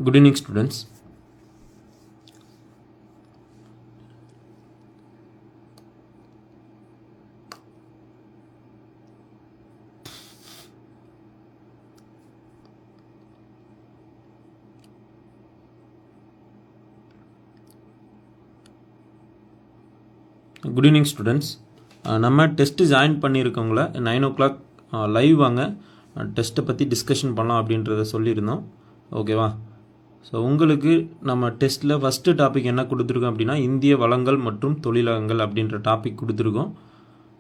Good evening, students. Good evening, students. நம்ம test join பண்ணியிருக்கவங்கள 9 o'clock live வாங்க டெஸ்ட்டை பற்றி டிஸ்கஷன் பண்ணலாம் அப்படின்றத சொல்லியிருந்தோம். ஓகேவா? ஸோ உங்களுக்கு நம்ம டெஸ்ட்டில் ஃபஸ்ட்டு டாபிக் என்ன கொடுத்துருக்கோம் அப்படின்னா இந்திய வளங்கள் மற்றும் தொழிலகங்கள் அப்படின்ற டாபிக் கொடுத்துருக்கோம்.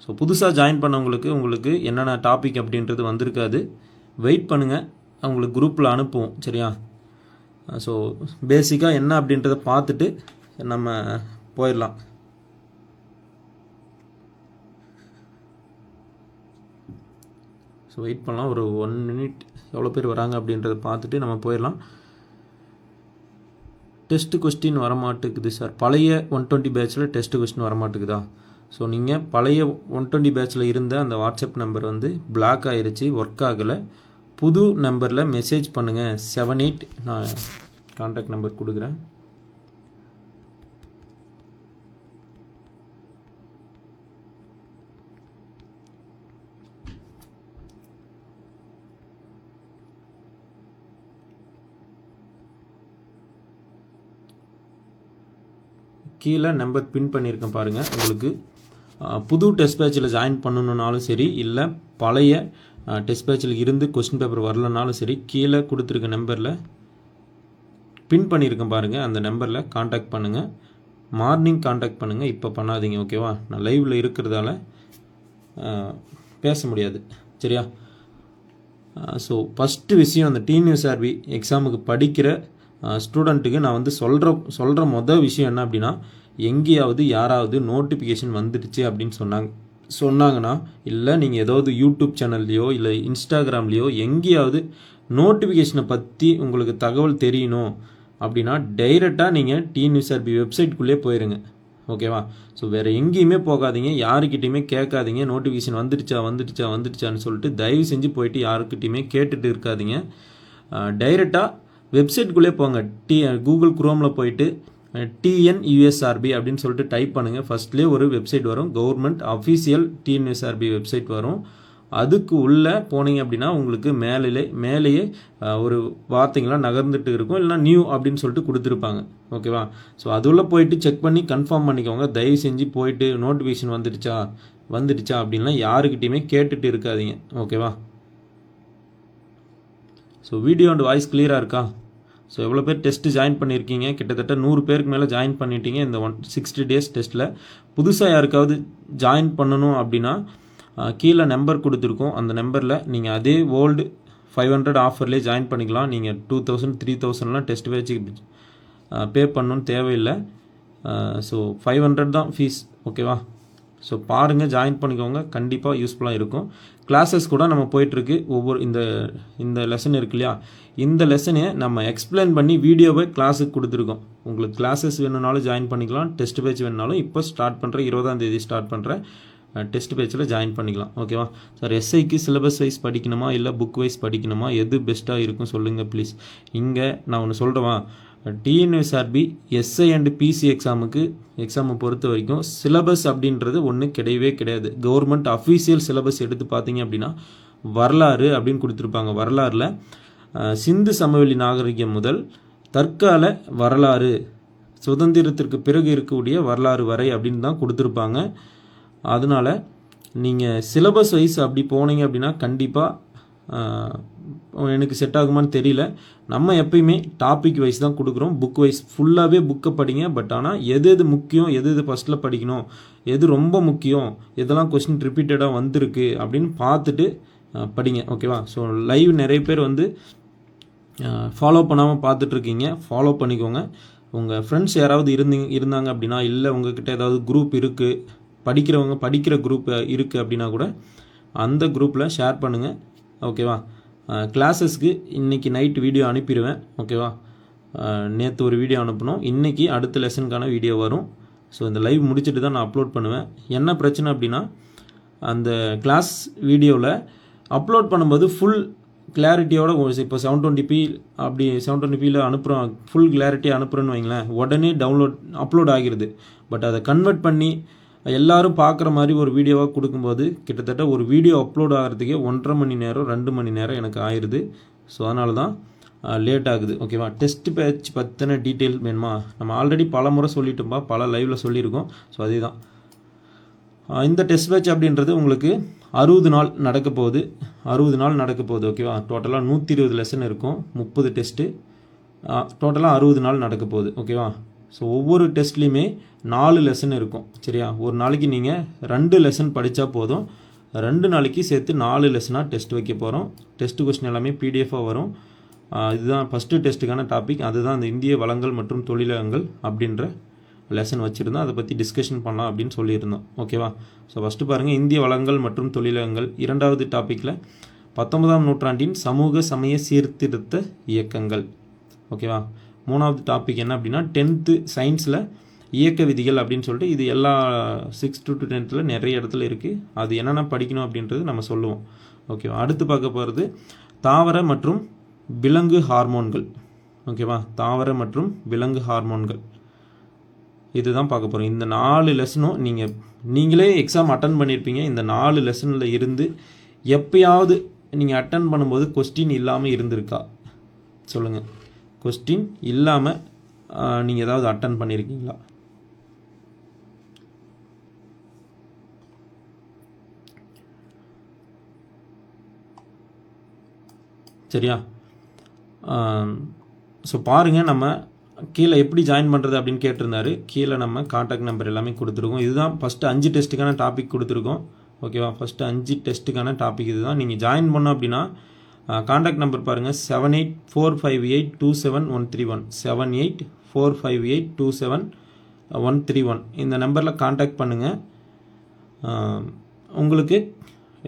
ஸோ புதுசாக ஜாயின் பண்ணவங்களுக்கு உங்களுக்கு என்னென்ன டாபிக் அப்படின்றது வந்திருக்காது. வெயிட் பண்ணுங்கள், அவங்களுக்கு குரூப்பில் அனுப்புவோம். சரியா? ஸோ பேசிக்காக என்ன அப்படின்றத பார்த்துட்டு நம்ம போயிடலாம். ஸோ வெயிட் பண்ணலாம், ஒரு 1 minute எவ்வளோ பேர் வராங்க அப்படின்றத பார்த்துட்டு நம்ம போயிடலாம். டெஸ்ட்டு கொஸ்டின் வரமாட்டேங்குது சார். பழைய 120 பேட்சில் டெஸ்ட்டு கொஸ்டின் வரமாட்டேங்குதா? ஸோ நீங்கள் பழைய 120 பேட்சில் இருந்த அந்த வாட்ஸ்அப் நம்பர் வந்து பிளாக் ஆகிருச்சு, ஒர்க் ஆகலை. புது நம்பரில் மெசேஜ் பண்ணுங்கள். 78 நான் கான்டாக்ட் நம்பர் கொடுக்குறேன். கீழே நம்பர் பின் பண்ணியிருக்கேன் பாருங்கள். உங்களுக்கு புது டெஸ்ட் பேட்சில் ஜாயின் பண்ணணுன்னாலும் சரி, இல்லை பழைய டெஸ்ட் பேட்சில் இருந்து கொஸ்டின் பேப்பர் வரலனாலும் சரி, கீழே கொடுத்துருக்க நம்பரில் பின் பண்ணியிருக்கேன் பாருங்கள். அந்த நம்பரில் காண்டாக்ட் பண்ணுங்கள். மார்னிங் காண்டாக்ட் பண்ணுங்கள், இப்போ பண்ணாதீங்க. ஓகேவா? நான் லைவில் இருக்கிறதால பேச முடியாது. சரியா? ஸோ ஃபஸ்ட்டு விஷயம், அந்த டிஎன்யூஎஸ்ஆர்பி எக்ஸாமுக்கு படிக்கிற ஸ்டூடெண்ட்டுக்கு நான் வந்து சொல்கிற மொதல் விஷயம் என்ன அப்படின்னா, எங்கேயாவது யாராவது நோட்டிஃபிகேஷன் வந்துடுச்சு அப்படின்னு சொன்னாங்கன்னா, இல்லை நீங்கள் ஏதாவது யூடியூப் சேனல்லையோ இல்லை இன்ஸ்டாகிராம்லேயோ எங்கேயாவது நோட்டிஃபிகேஷனை பற்றி உங்களுக்கு தகவல் தெரியணும் அப்படின்னா டைரெக்டாக நீங்கள் டிஎன்யூஎஸ்ஆர்பி வெப்சைட்குள்ளே போயிருங்க. ஓகேவா? ஸோ வேறு எங்கேயுமே போகாதீங்க, யாருக்கிட்டையுமே கேட்காதீங்க. நோட்டிஃபிகேஷன் வந்துடுச்சான்னு சொல்லிட்டு தயவு செஞ்சு போயிட்டு யாருக்கிட்டையுமே கேட்டுட்டு இருக்காதீங்க. டைரெக்டாக வெப்சைட்குள்ளே போங்க. கூகுள் குரோமில் போயிட்டு டிஎன்யூஎஸ்ஆர்பி அப்படின்னு சொல்லிட்டு டைப் பண்ணுங்கள். ஃபஸ்ட்லேயே ஒரு வெப்சைட் வரும், கவர்மெண்ட் அஃபீஷியல் டிஎன்யூஎஸ்ஆர்பி வெப்சைட் வரும். அதுக்கு உள்ளே போனீங்க அப்படின்னா உங்களுக்கு மேலேயே ஒரு வார்த்தைங்களாம் நகர்ந்துட்டு இருக்கும், இல்லைனா நியூ அப்படின்னு சொல்லிட்டு கொடுத்துருப்பாங்க. ஓகேவா? ஸோ அதுள்ளே போயிட்டு செக் பண்ணி கன்ஃபார்ம் பண்ணிக்கோங்க. தயவு செஞ்சு போயிட்டு நோட்டிஃபிகேஷன் வந்துடுச்சா அப்படின்லாம் யாருக்கிட்டையுமே கேட்டுட்டு இருக்காதீங்க. ஓகேவா? ஸோ வீடியோ அண்ட் வாய்ஸ் கிளியராக இருக்கா? ஸோ எவ்வளோ பேர் டெஸ்ட்டு ஜாயின் பண்ணியிருக்கீங்க? கிட்டத்தட்ட 100 பேருக்கு மேலே ஜாயின் பண்ணிட்டீங்க இந்த 60 days டெஸ்ட்டில். புதுசாக யாருக்காவது ஜாயின் பண்ணணும் அப்படின்னா கீழே நம்பர் கொடுத்துருக்கோம். அந்த நம்பரில் நீங்கள் அதே ஓல்டு 500 ஆஃபர்லேயே ஜாயின் பண்ணிக்கலாம். நீங்கள் 2000 3000லாம் டெஸ்ட் பேட்சுக்கு பே பண்ணணும்னு தேவையில்லை. ஸோ 500 தான் ஃபீஸ். ஓகேவா? ஸோ பாருங்கள், ஜாயின் பண்ணிக்கோங்க, கண்டிப்பாக யூஸ்ஃபுல்லாக இருக்கும். கிளாஸஸ் கூட நம்ம போயிட்டுருக்கு. ஒவ்வொரு இந்த லெசன் இருக்கு இல்லையா, இந்த லெசனை நம்ம எக்ஸ்பிளைன் பண்ணி வீடியோவை கிளாஸுக்கு கொடுத்துருக்கோம். உங்களுக்கு கிளாஸஸ் வேணும்னாலும் ஜாயின் பண்ணிக்கலாம், டெஸ்ட் பேட்ச் வேணுனாலும் இப்போ ஸ்டார்ட் பண்ணுற 20ஆம் தேதி ஸ்டார்ட் பண்ணுற டெஸ்ட் பேட்சில் ஜாயின் பண்ணிக்கலாம். ஓகேவா சார்? எஸ்ஐக்கு சிலபஸ் வைஸ் படிக்கணுமா இல்லை புக் வைஸ் படிக்கணுமா, எது பெஸ்ட்டாக இருக்கும் சொல்லுங்கள் ப்ளீஸ். இங்கே நான் ஒன்று சொல்கிறேன், டிஎன்யூஎஸ்ஆர்பி எஸ்ஐ அண்ட் பிசி எக்ஸாமை பொறுத்த வரைக்கும் சிலபஸ் அப்படின்றது ஒன்று கிடையவே கிடையாது. கவர்மெண்ட் அஃபீஷியல் சிலபஸ் எடுத்து பார்த்தீங்க அப்படின்னா வரலாறு அப்படின்னு கொடுத்துருப்பாங்க. வரலாறில் சிந்து சமவெளி நாகரிகம் முதல் தற்கால வரலாறு, சுதந்திரத்திற்கு பிறகு இருக்கக்கூடிய வரலாறு வரை அப்படின்னு தான் கொடுத்துருப்பாங்க. அதனால் நீங்கள் சிலபஸ் வைஸ் அப்படி போனீங்க அப்படின்னா கண்டிப்பாக எனக்கு செட் ஆகுமான்னு தெரியல. நம்ம எப்பயுமே டாபிக் வைஸ் தான் கொடுக்குறோம். புக் வைஸ் ஃபுல்லாகவே புக்கை படிங்க. பட் ஆனால் எது முக்கியம், எது ஃபஸ்ட்டில் படிக்கணும், எது ரொம்ப முக்கியம், எதெல்லாம் கொஸ்டின் ரிப்பீட்டடாக வந்திருக்கு அப்படின்னு பார்த்துட்டு படிங்க. ஓகேவா? ஸோ லைவ் நிறைய பேர் வந்து ஃபாலோ பண்ணாமல் பார்த்துட்ருக்கீங்க, ஃபாலோ பண்ணிக்கோங்க. உங்கள் ஃப்ரெண்ட்ஸ் யாராவது இருந்தாங்க அப்படின்னா, இல்லை உங்கள்கிட்ட ஏதாவது குரூப் இருக்குது, படிக்கிற குரூப் இருக்குது அப்படின்னா கூட அந்த குரூப்பில் ஷேர் பண்ணுங்கள். ஓகேவா? கிளாஸஸ்க்கு இன்றைக்கி நைட் வீடியோ அனுப்பிடுவேன். ஓகேவா? நேற்று ஒரு வீடியோ அனுப்பணும், இன்றைக்கி அடுத்த லெசனுக்கான வீடியோ வரும். ஸோ இந்த லைவ் முடிச்சுட்டு தான் நான் அப்லோட் பண்ணுவேன். என்ன பிரச்சனை அப்படின்னா, அந்த கிளாஸ் வீடியோவில் அப்லோட் பண்ணும்போது ஃபுல் கிளாரிட்டியோட இப்போ 720p அப்படி 720pயில் அனுப்புகிறோம், ஃபுல் கிளாரிட்டி அனுப்புகிறோன்னு வைங்களேன், உடனே அப்லோட் ஆகிடுது. பட் அதை கன்வெர்ட் பண்ணி எல்லாரும் பார்க்குற மாதிரி ஒரு வீடியோவாக கொடுக்கும்போது கிட்டத்தட்ட ஒரு வீடியோ அப்லோட் ஆகிறதுக்கே 1.5 மணி நேரம் 2 மணி நேரம் எனக்கு ஆயிடுது. ஸோ அதனால தான் லேட் ஆகுது. ஓகேவா? டெஸ்ட் பேட்ச் பற்றின டீட்டெயில் வேணுமா? நம்ம ஆல்ரெடி பல முறை சொல்லிட்டோம்பா, பல லைவில் சொல்லியிருக்கோம். ஸோ அதே தான் இந்த டெஸ்ட் பேட்ச் அப்படின்றது உங்களுக்கு 60 நாள் நடக்க போகுது. 60 நாள் நடக்க போகுது. ஓகேவா? டோட்டலாக 120 லெசன் இருக்கும், 30 டெஸ்ட்டு, டோட்டலாக 60 நாள் நடக்க போகுது. ஓகேவா? ஸோ ஒவ்வொரு டெஸ்ட்லேயுமே 4 லெசன் இருக்கும். சரியா? ஒரு நாளைக்கு நீங்கள் 2 லெசன் படித்தா போதும். 2 நாளைக்கு சேர்த்து 4 லெசனாக டெஸ்ட் வைக்க போகிறோம். டெஸ்ட் கொஸ்டின் எல்லாமே பிடிஎஃபாக வரும். இதுதான் ஃபஸ்ட்டு டெஸ்ட்டுக்கான டாபிக். அதுதான் அந்த இந்திய வளங்கள் மற்றும் தொழிலகங்கள் அப்படின்ற லெசன் வச்சுருந்தோம். அதை பற்றி டிஸ்கஷன் பண்ணலாம் அப்படின்னு சொல்லியிருந்தோம். ஓகேவா? ஸோ ஃபஸ்ட்டு பாருங்கள், இந்திய வளங்கள் மற்றும் தொழிலகங்கள். 2வது டாப்பிக்கில் 19ஆம் நூற்றாண்டின் சமூக சமய சீர்திருத்த இயக்கங்கள். ஓகேவா? 3வது டாபிக் என்ன அப்படின்னா 10th சயின்ஸில் இயக்க விதிகள் அப்படின்னு சொல்லிட்டு, இது எல்லா 6th to 10th நிறைய இடத்துல இருக்குது. அது என்னென்ன படிக்கணும் அப்படின்றது நம்ம சொல்லுவோம். ஓகேவா? அடுத்து பார்க்க போகிறது தாவர மற்றும் விலங்கு ஹார்மோன்கள். ஓகேவா? தாவர மற்றும் விலங்கு ஹார்மோன்கள் இதுதான் பார்க்க போகிறோம். இந்த 4 லெசனும் நீங்களே எக்ஸாம் அட்டன் பண்ணியிருப்பீங்க. இந்த 4 லெசனில் இருந்து எப்பயாவது நீங்கள் அட்டன் பண்ணும்போது கொஸ்டின் இல்லாமல் இருந்திருக்கா சொல்லுங்கள். கொஸ்டின் இல்லாமல் நீங்கள் ஏதாவது அட்டன் பண்ணியிருக்கீங்களா? சரியா? ஸோ பாருங்கள், நம்ம கீழே எப்படி ஜாயின் பண்ணுறது அப்படின்னு கேட்டிருந்தாரு. கீழே நம்ம காண்டாக்ட் நம்பர் எல்லாமே கொடுத்துருக்கோம். இதுதான் ஃபஸ்ட்டு 5 டெஸ்ட்டுக்கான டாபிக் கொடுத்துருக்கோம். ஓகேவா? ஃபஸ்ட்டு 5 டெஸ்ட்டுக்கான டாபிக் இது தான். நீங்கள் ஜாயின் பண்ணோம் அப்படின்னா காண்டாக்ட் நம்பர் பாருங்கள், 7845827131 7845827131. இந்த நம்பரில் காண்டாக்ட் பண்ணுங்கள். உங்களுக்கு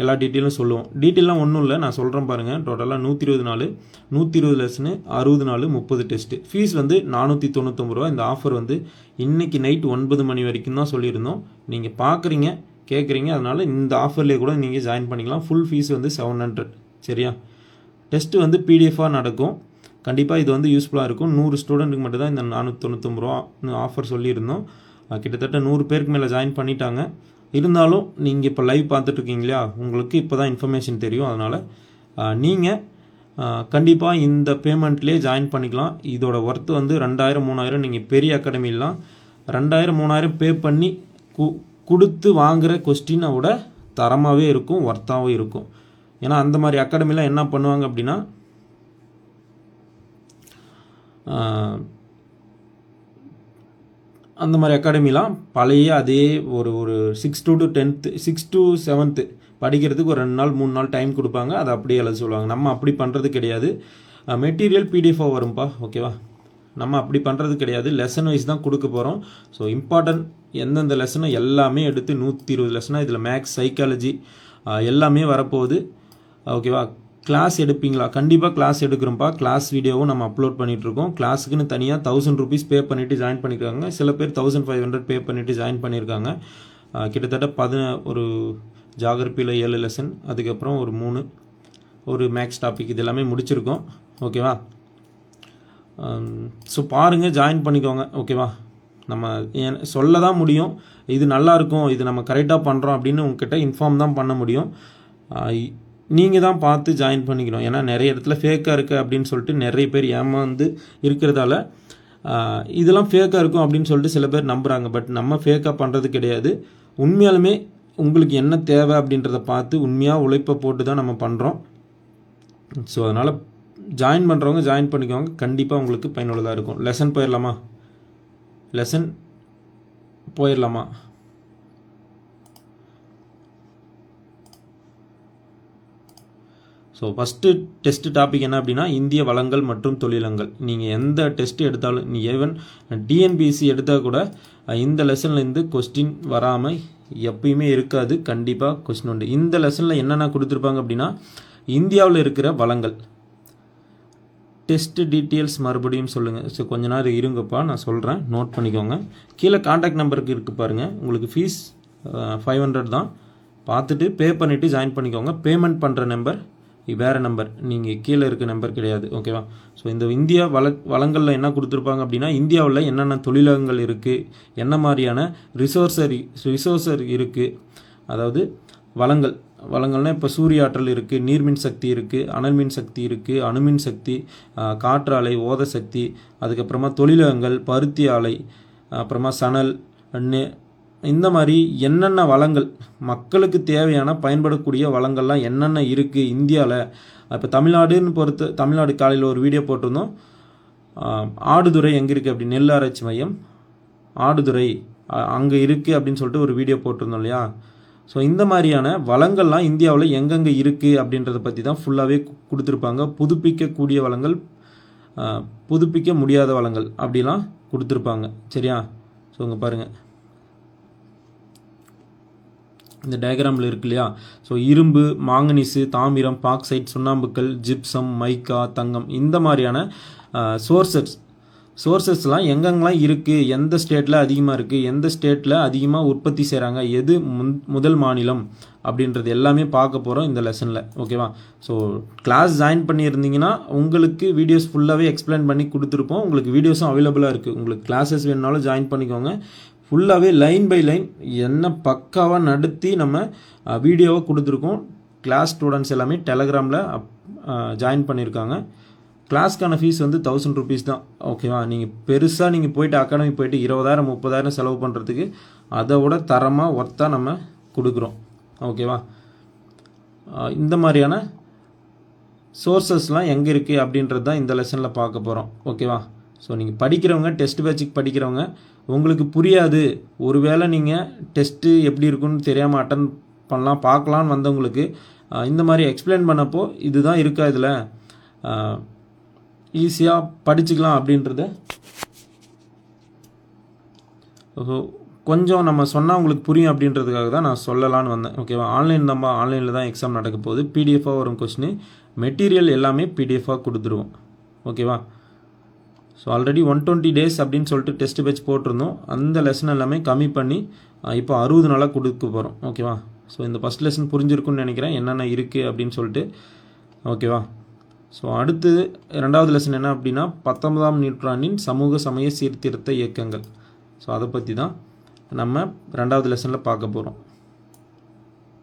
எல்லா டீட்டெயிலும் சொல்லுவோம். டீட்டெயிலாம் ஒன்றும் இல்லை, நான் சொல்கிறேன் பாருங்கள். டோட்டலாக 120 நாள், 120 லெசனு, 60 நாள், 30 டெஸ்ட்டு. ஃபீஸ் வந்து 499 ரூபா. இந்த ஆஃபர் வந்து இன்றைக்கி நைட் 9 மணி வரைக்கும் தான் சொல்லியிருந்தோம். நீங்கள் பார்க்குறீங்க, கேட்குறீங்க, அதனால் இந்த ஆஃபர்லேயே கூட நீங்கள் ஜாயின் பண்ணிக்கலாம். ஃபுல் ஃபீஸ் வந்து 700. சரியா? டெஸ்ட்டு வந்து பிடிஎஃபாக நடக்கும். கண்டிப்பாக இது வந்து யூஸ்ஃபுல்லாக இருக்கும். 100 ஸ்டூடெண்ட்டுக்கு மட்டும் தான் இந்த 499 ரூபா ஆஃபர் சொல்லியிருந்தோம். கிட்டத்தட்ட 100 பேருக்கு மேலே ஜாயின் பண்ணிட்டாங்க. இருந்தாலும் நீங்கள் இப்போ லைவ் பார்த்துட்ருக்கீங்க இல்லையா, உங்களுக்கு இப்போ தான் இன்ஃபர்மேஷன் தெரியும். அதனால் நீங்கள் கண்டிப்பாக இந்த பேமெண்ட்லேயே ஜாயின் பண்ணிக்கலாம். இதோட ஒர்த்து வந்து 2000 3000. நீங்கள் பெரிய அகாடமிலாம் 2000 3000 பே பண்ணி கொடுத்து வாங்குகிற கொஸ்டினை விட தரமாகவே இருக்கும், ஒர்த்தாகவும் இருக்கும். ஏன்னா அந்த மாதிரி அகாடமிலாம் என்ன பண்ணுவாங்க அப்படின்னா, அந்த மாதிரி அகாடமிலாம் பழைய அதே ஒரு 6 to 10th 6 to 7th படிக்கிறதுக்கு ஒரு 2 நாள் 3 நாள் டைம் கொடுப்பாங்க. அதை அப்படியே எழுத சொல்லுவாங்க. நம்ம அப்படி பண்ணுறது கிடையாது. மெட்டீரியல் பிடிஎஃபாக வரும்பா. ஓகேவா? நம்ம அப்படி பண்ணுறது கிடையாது. லெசன் வைஸ் தான் கொடுக்க போகிறோம். ஸோ இம்பார்ட்டன்ட் எந்தெந்த லெசனை எல்லாமே எடுத்து 120 லெசனாக இதில் மேக்ஸ், சைக்காலஜி எல்லாமே வரப்போகுது. ஓகேவா? கிளாஸ் எடுப்பீங்களா? கண்டிப்பாக கிளாஸ் எடுக்கிறோம்ப்பா. கிளாஸ் வீடியோவும் நம்ம அப்லோட் பண்ணிகிட்ருக்கோம். கிளாஸுக்குன்னு தனியாக 1000 rupees பே பண்ணிவிட்டு ஜாயின் பண்ணியிருக்காங்க. சில பேர் 1500 பே பண்ணிவிட்டு ஜாயின் பண்ணியிருக்காங்க. கிட்டத்தட்ட ஒரு ஜாகிரபியில் 7 லெசன், அதுக்கப்புறம் ஒரு 3 ஒரு மேக்ஸ் டாபிக், இது எல்லாமே முடிச்சிருக்கோம். ஓகேவா? ஸோ பாருங்கள், ஜாயின் பண்ணிக்கோங்க. ஓகேவா? நம்ம சொல்ல தான் முடியும், இது நல்லாயிருக்கும், இது நம்ம கரெக்டாக பண்ணுறோம் அப்படின்னு உங்ககிட்ட இன்ஃபார்ம் தான் பண்ண முடியும். நீங்கள் தான் பார்த்து ஜாயின் பண்ணிக்கணும். ஏன்னா நிறைய இடத்துல ஃபேக்காக இருக்குது அப்படின்னு சொல்லிட்டு நிறைய பேர் ஏமாந்து இருக்கிறதால இதெல்லாம் ஃபேக்காக இருக்கும் அப்படின்னு சொல்லிட்டு சில பேர் நம்புகிறாங்க. பட் நம்ம ஃபேக்காக பண்ணுறது கிடையாது. உண்மையாலுமே உங்களுக்கு என்ன தேவை அப்படின்றத பார்த்து உண்மையாக உழைப்பை போட்டு தான் நம்ம பண்ணுறோம். ஸோ அதனால் ஜாயின் பண்ணுறவங்க ஜாயின் பண்ணிக்கோங்க. கண்டிப்பாக உங்களுக்கு பயனுள்ளதாக இருக்கும். லெசன் போயிடலாமா? ஸோ ஃபஸ்ட்டு டெஸ்ட்டு டாபிக் என்ன அப்படின்னா இந்திய வளங்கள் மற்றும் தொழிலங்கள். நீங்கள் எந்த டெஸ்ட்டு எடுத்தாலும், நீ ஈவன் டிஎன்பிஎஸ்சி எடுத்தால் கூட இந்த லெசன்லேருந்து கொஸ்டின் வராமல் எப்பயுமே இருக்காது. கண்டிப்பாக கொஸ்டின் உண்டு. இந்த லெசனில் என்னென்ன கொடுத்துருப்பாங்க அப்படின்னா, இந்தியாவில் இருக்கிற வளங்கள். டெஸ்ட்டு டீட்டெயில்ஸ் மறுபடியும் சொல்லுங்கள். ஸோ கொஞ்ச நேரம் இருங்கப்பா, நான் சொல்கிறேன், நோட் பண்ணிக்கோங்க. கீழே காண்டாக்ட் நம்பருக்கு இருக்குது பாருங்கள். உங்களுக்கு ஃபீஸ் 500 தான். பார்த்துட்டு பே பண்ணிவிட்டு ஜாயின் பண்ணிக்கோங்க. பேமெண்ட் பண்ணுற நம்பர் வேறு நம்பர், நீங்கள் கீழே இருக்க நம்பர் கிடையாது. ஓகேவா? ஸோ இந்த இந்தியா வளங்களில் என்ன கொடுத்துருப்பாங்க அப்படின்னா, இந்தியாவில் என்னென்ன தொழிலகங்கள் இருக்குது, என்ன மாதிரியான ரிசோர்ஸர் இருக்குது, அதாவது வளங்கள்னால் இப்போ சூரிய ஆற்றல் இருக்குது, நீர்மின் சக்தி இருக்குது, அனல் மின் சக்தி இருக்குது, அணுமின் சக்தி, காற்றாலை, ஓத சக்தி, அதுக்கப்புறமா தொழிலகங்கள், பருத்தி ஆலை, அப்புறமா சணல், இந்த மாதிரி என்னென்ன வளங்கள் மக்களுக்கு தேவையான பயன்படக்கூடிய வளங்கள்லாம் என்னென்ன இருக்குது இந்தியாவில். இப்போ தமிழ்நாடு காலையில் ஒரு வீடியோ போட்டிருந்தோம். ஆடுதுறை எங்கே இருக்குது அப்படி, நெல் ஆராய்ச்சி மையம் ஆடுதுறை அங்கே இருக்குது அப்படின்னு சொல்லிட்டு ஒரு வீடியோ போட்டிருந்தோம் இல்லையா? ஸோ இந்த மாதிரியான வளங்கள்லாம் இந்தியாவில் எங்கெங்கே இருக்குது அப்படின்றத பற்றி தான் ஃபுல்லாகவே கொடுத்துருப்பாங்க. புதுப்பிக்கக்கூடிய வளங்கள், புதுப்பிக்க முடியாத வளங்கள் அப்படிலாம் கொடுத்துருப்பாங்க. சரியா? ஸோ இங்கே பாருங்கள், இந்த டயக்ராமில் இருக்கு இல்லையா? ஸோ இரும்பு, மாங்கனீஸு, தாமிரம், பாக்சைட், சுண்ணாம்புக்கல், ஜிப்சம், மைக்கா, தங்கம், இந்த மாதிரியான சோர்சஸ்லாம் எங்கெங்கெல்லாம் இருக்குது, எந்த ஸ்டேட்டில் அதிகமாக இருக்குது, எந்த ஸ்டேட்டில் அதிகமாக உற்பத்தி செய்கிறாங்க, எது முதல் மாநிலம் அப்படின்றது எல்லாமே பார்க்க போகிறோம் இந்த லெசனில். ஓகேவா? ஸோ கிளாஸ் ஜாயின் பண்ணியிருந்தீங்கன்னா உங்களுக்கு வீடியோஸ் ஃபுல்லாகவே எக்ஸ்பிளைன் பண்ணி கொடுத்துருப்போம். உங்களுக்கு வீடியோஸும் அவைலபிளாக இருக்குது. உங்களுக்கு கிளாஸஸ் வேணுனாலும் ஜாயின் பண்ணிக்கோங்க. ஃபுல்லாகவே லைன் பை லைன் என்ன பக்காவாக நடத்தி நம்ம வீடியோவை கொடுத்துருக்கோம். கிளாஸ் ஸ்டூடெண்ட்ஸ் எல்லாமே டெலகிராமில் ஜாயின் பண்ணியிருக்காங்க. கிளாஸ்க்கான ஃபீஸ் வந்து 1000 rupees தான். ஓகேவா? நீங்கள் பெருசாக நீங்கள் போயிட்டு அகாடமி போயிட்டு 20,000 30,000 செலவு பண்ணுறதுக்கு அதை விட தரமாக ஒர்த்தாக நம்ம கொடுக்குறோம். ஓகேவா? இந்த மாதிரியான சோர்சஸ்லாம் எங்கே இருக்குது அப்படின்றது தான் இந்த லெசனில் பார்க்க போகிறோம். ஓகேவா? ஸோ நீங்கள் படிக்கிறவங்க, டெஸ்ட் பேட்சுக்கு படிக்கிறவங்க, உங்களுக்கு புரியாது, ஒருவேளை நீங்கள் டெஸ்ட்டு எப்படி இருக்குன்னு தெரியாமல் அட்டன் பார்க்கலான்னு வந்தவங்களுக்கு இந்த மாதிரி எக்ஸ்பிளைன் பண்ணப்போ இதுதான் இருக்கா, இதில் ஈஸியாக படிச்சுக்கலாம் அப்படின்றத கொஞ்சம் நம்ம சொன்னால் உங்களுக்கு புரியும் அப்படின்றதுக்காக தான் நான் சொல்லலான்னு வந்தேன். ஓகேவா? ஆன்லைனில் தான் எக்ஸாம் நடக்க போகுது. பிடிஎஃபாக வரும் கொஸ்டின், மெட்டீரியல் எல்லாமே பிடிஎஃபாக கொடுத்துருவோம். ஓகேவா? ஸோ ஆல்ரெடி 120 days அப்படின்னு சொல்லிட்டு டெஸ்ட் பேட்ச் போட்டிருந்தோம். அந்த லெசன் எல்லாமே கம்மி பண்ணி இப்போ 60 நாளாக கொடுக்க போகிறோம். ஓகேவா? ஸோ இந்த ஃபஸ்ட் லெசன் புரிஞ்சிருக்குன்னு நினைக்கிறேன், என்னென்ன இருக்குது அப்படின்னு சொல்லிட்டு. ஓகேவா? ஸோ அடுத்து 2வது லெசன் என்ன அப்படின்னா, 19ஆம் நூற்றாண்டின் சமூக சமய சீர்திருத்த இயக்கங்கள். ஸோ அதை பற்றி தான் நம்ம 2வது லெசனில் பார்க்க போகிறோம்.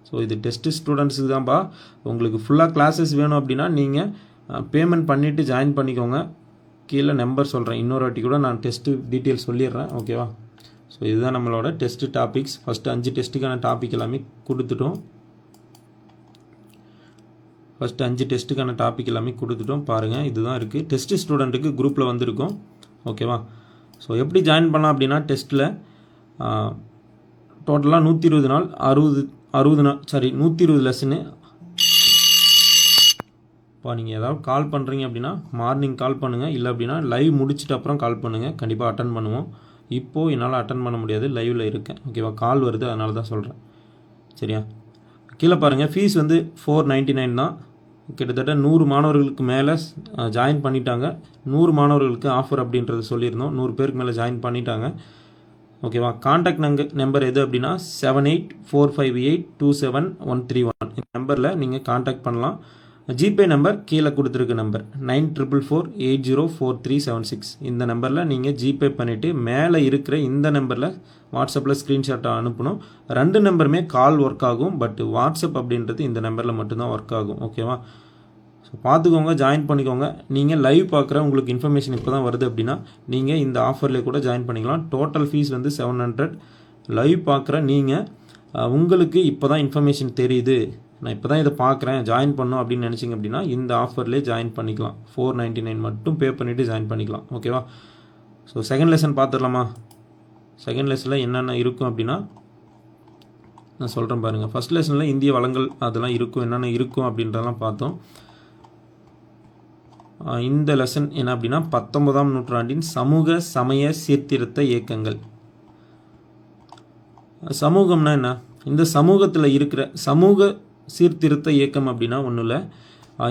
ஸோ இது டெஸ்ட் ஸ்டூடெண்ட்ஸுக்கு தான்ப்பா. உங்களுக்கு ஃபுல்லாக கிளாஸஸ் வேணும் அப்படின்னா நீங்கள் பேமெண்ட் பண்ணிவிட்டு ஜாயின் பண்ணிக்கோங்க. கீழே நம்பர் சொல்கிறேன், இன்னொரு வாட்டி கூட நான் டெஸ்ட்டு டீட்டெயில்ஸ் சொல்லிடுறேன். ஓகேவா? ஸோ இதுதான் நம்மளோட டெஸ்ட்டு டாபிக்ஸ். ஃபஸ்ட்டு 5 டெஸ்ட்டுக்கான டாபிக் எல்லாமே கொடுத்துட்டோம். ஃபஸ்ட்டு 5 டெஸ்ட்டுக்கான டாபிக் எல்லாமே கொடுத்துட்டோம். பாருங்கள், இதுதான் இருக்குது. டெஸ்ட்டு ஸ்டூடெண்ட்டுக்கு குரூப்பில் வந்திருக்கோம். ஓகேவா? ஸோ எப்படி ஜாயின் பண்ணலாம் அப்படின்னா, டெஸ்ட்டில் டோட்டலாக 120 நாள் 120 லெசனு. இப்போ நீங்கள் ஏதாவது கால் பண்ணுறீங்க அப்படின்னா மார்னிங் கால் பண்ணுங்கள், இல்லை அப்படின்னா லைவ் முடிச்சுட்டு அப்புறம் கால் பண்ணுங்கள். கண்டிப்பாக அட்டன் பண்ணுவோம். இப்போது என்னால் அட்டன் பண்ண முடியாது, லைவில் இருக்கேன். ஓகேவா? கால் வருது, அதனால தான் சொல்கிறேன். சரியா? கீழே பாருங்கள், ஃபீஸ் வந்து 499 தான். கிட்டத்தட்ட 100 மாணவர்களுக்கு மேலே ஜாயின் பண்ணிட்டாங்க. 100 மாணவர்களுக்கு ஆஃபர் அப்படின்றது சொல்லியிருந்தோம். 100 பேருக்கு மேலே ஜாயின் பண்ணிட்டாங்க. ஓகேவா? கான்டாக்ட் நம்பர் எது அப்படின்னா 7845827131. இந்த நம்பரில் நீங்கள் கான்டாக்ட் பண்ணலாம். ஜிபே நம்பர் கீழே கொடுத்துருக்க நம்பர் 9444804376. இந்த நம்பரில் நீங்கள் ஜிபே பண்ணிவிட்டு மேலே இருக்கிற இந்த நம்பரில் வாட்ஸ்அப்பில் ஸ்க்ரீன்ஷாட்டை அனுப்பணும். 2 நம்பருமே கால் ஒர்க் ஆகும், பட் வாட்ஸ்அப் அப்படின்றது இந்த நம்பரில் மட்டும்தான் ஒர்க் ஆகும். ஓகேவா? ஸோ பார்த்துக்கோங்க, ஜாயின் பண்ணிக்கோங்க. நீங்கள் லைவ் பார்க்குற உங்களுக்கு இன்ஃபர்மேஷன் இப்போ தான் வருது அப்படின்னா நீங்கள் இந்த ஆஃபர்லேயே கூட ஜாயின் பண்ணிக்கலாம். டோட்டல் ஃபீஸ் வந்து 700. லைவ் பார்க்குற நீங்கள் உங்களுக்கு இப்போ தான் இன்ஃபர்மேஷன் தெரியுது, நான் இப்போ தான் இதை பார்க்குறேன், ஜாயின் பண்ணோம் அப்படின்னு நினச்சிங்க அப்படின்னா இந்த ஆஃபர்லேயே ஜாயின் பண்ணிக்கலாம். 499 மட்டும் பே பண்ணிவிட்டு ஜாயின் பண்ணிக்கலாம். ஓகேவா? ஸோ செகண்ட் லெசன் பார்த்துடலாமா? செகண்ட் லெசனில் என்னென்ன இருக்கும் அப்படின்னா நான் சொல்கிறேன் பாருங்கள். ஃபஸ்ட் லெசனில் இந்திய வளங்கள் அதெல்லாம் இருக்கும், என்னென்ன இருக்கும் அப்படின்றதெல்லாம் பார்த்தோம். இந்த லெசன் என்ன அப்படின்னா 19ஆம் நூற்றாண்டின் சமூக சமய சீர்திருத்த இயக்கங்கள். சமூகம்னா என்ன? இந்த சமூகத்தில் இருக்கிற சமூக சீர்திருத்த இயக்கம் அப்படின்னா ஒன்றும் இல்லை,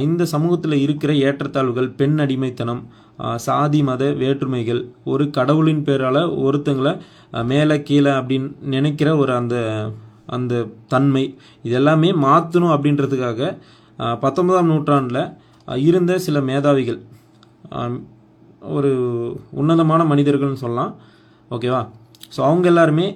இந்த சமூகத்தில் இருக்கிற ஏற்றத்தாழ்வுகள், பெண் அடிமைத்தனம், சாதி மத வேற்றுமைகள், ஒரு கடவுளின் பேரால் ஒருத்தங்களை மேலே கீழே அப்படின்னு நினைக்கிற ஒரு அந்த தன்மை, இதெல்லாமே மாற்றணும் அப்படின்றதுக்காக 19ஆம் நூற்றாண்டில் இருந்த சில மேதாவிகள், ஒரு உன்னதமான மனிதர்கள்னு சொல்லலாம். ஓகேவா? ஸோ அவங்க எல்லாருமே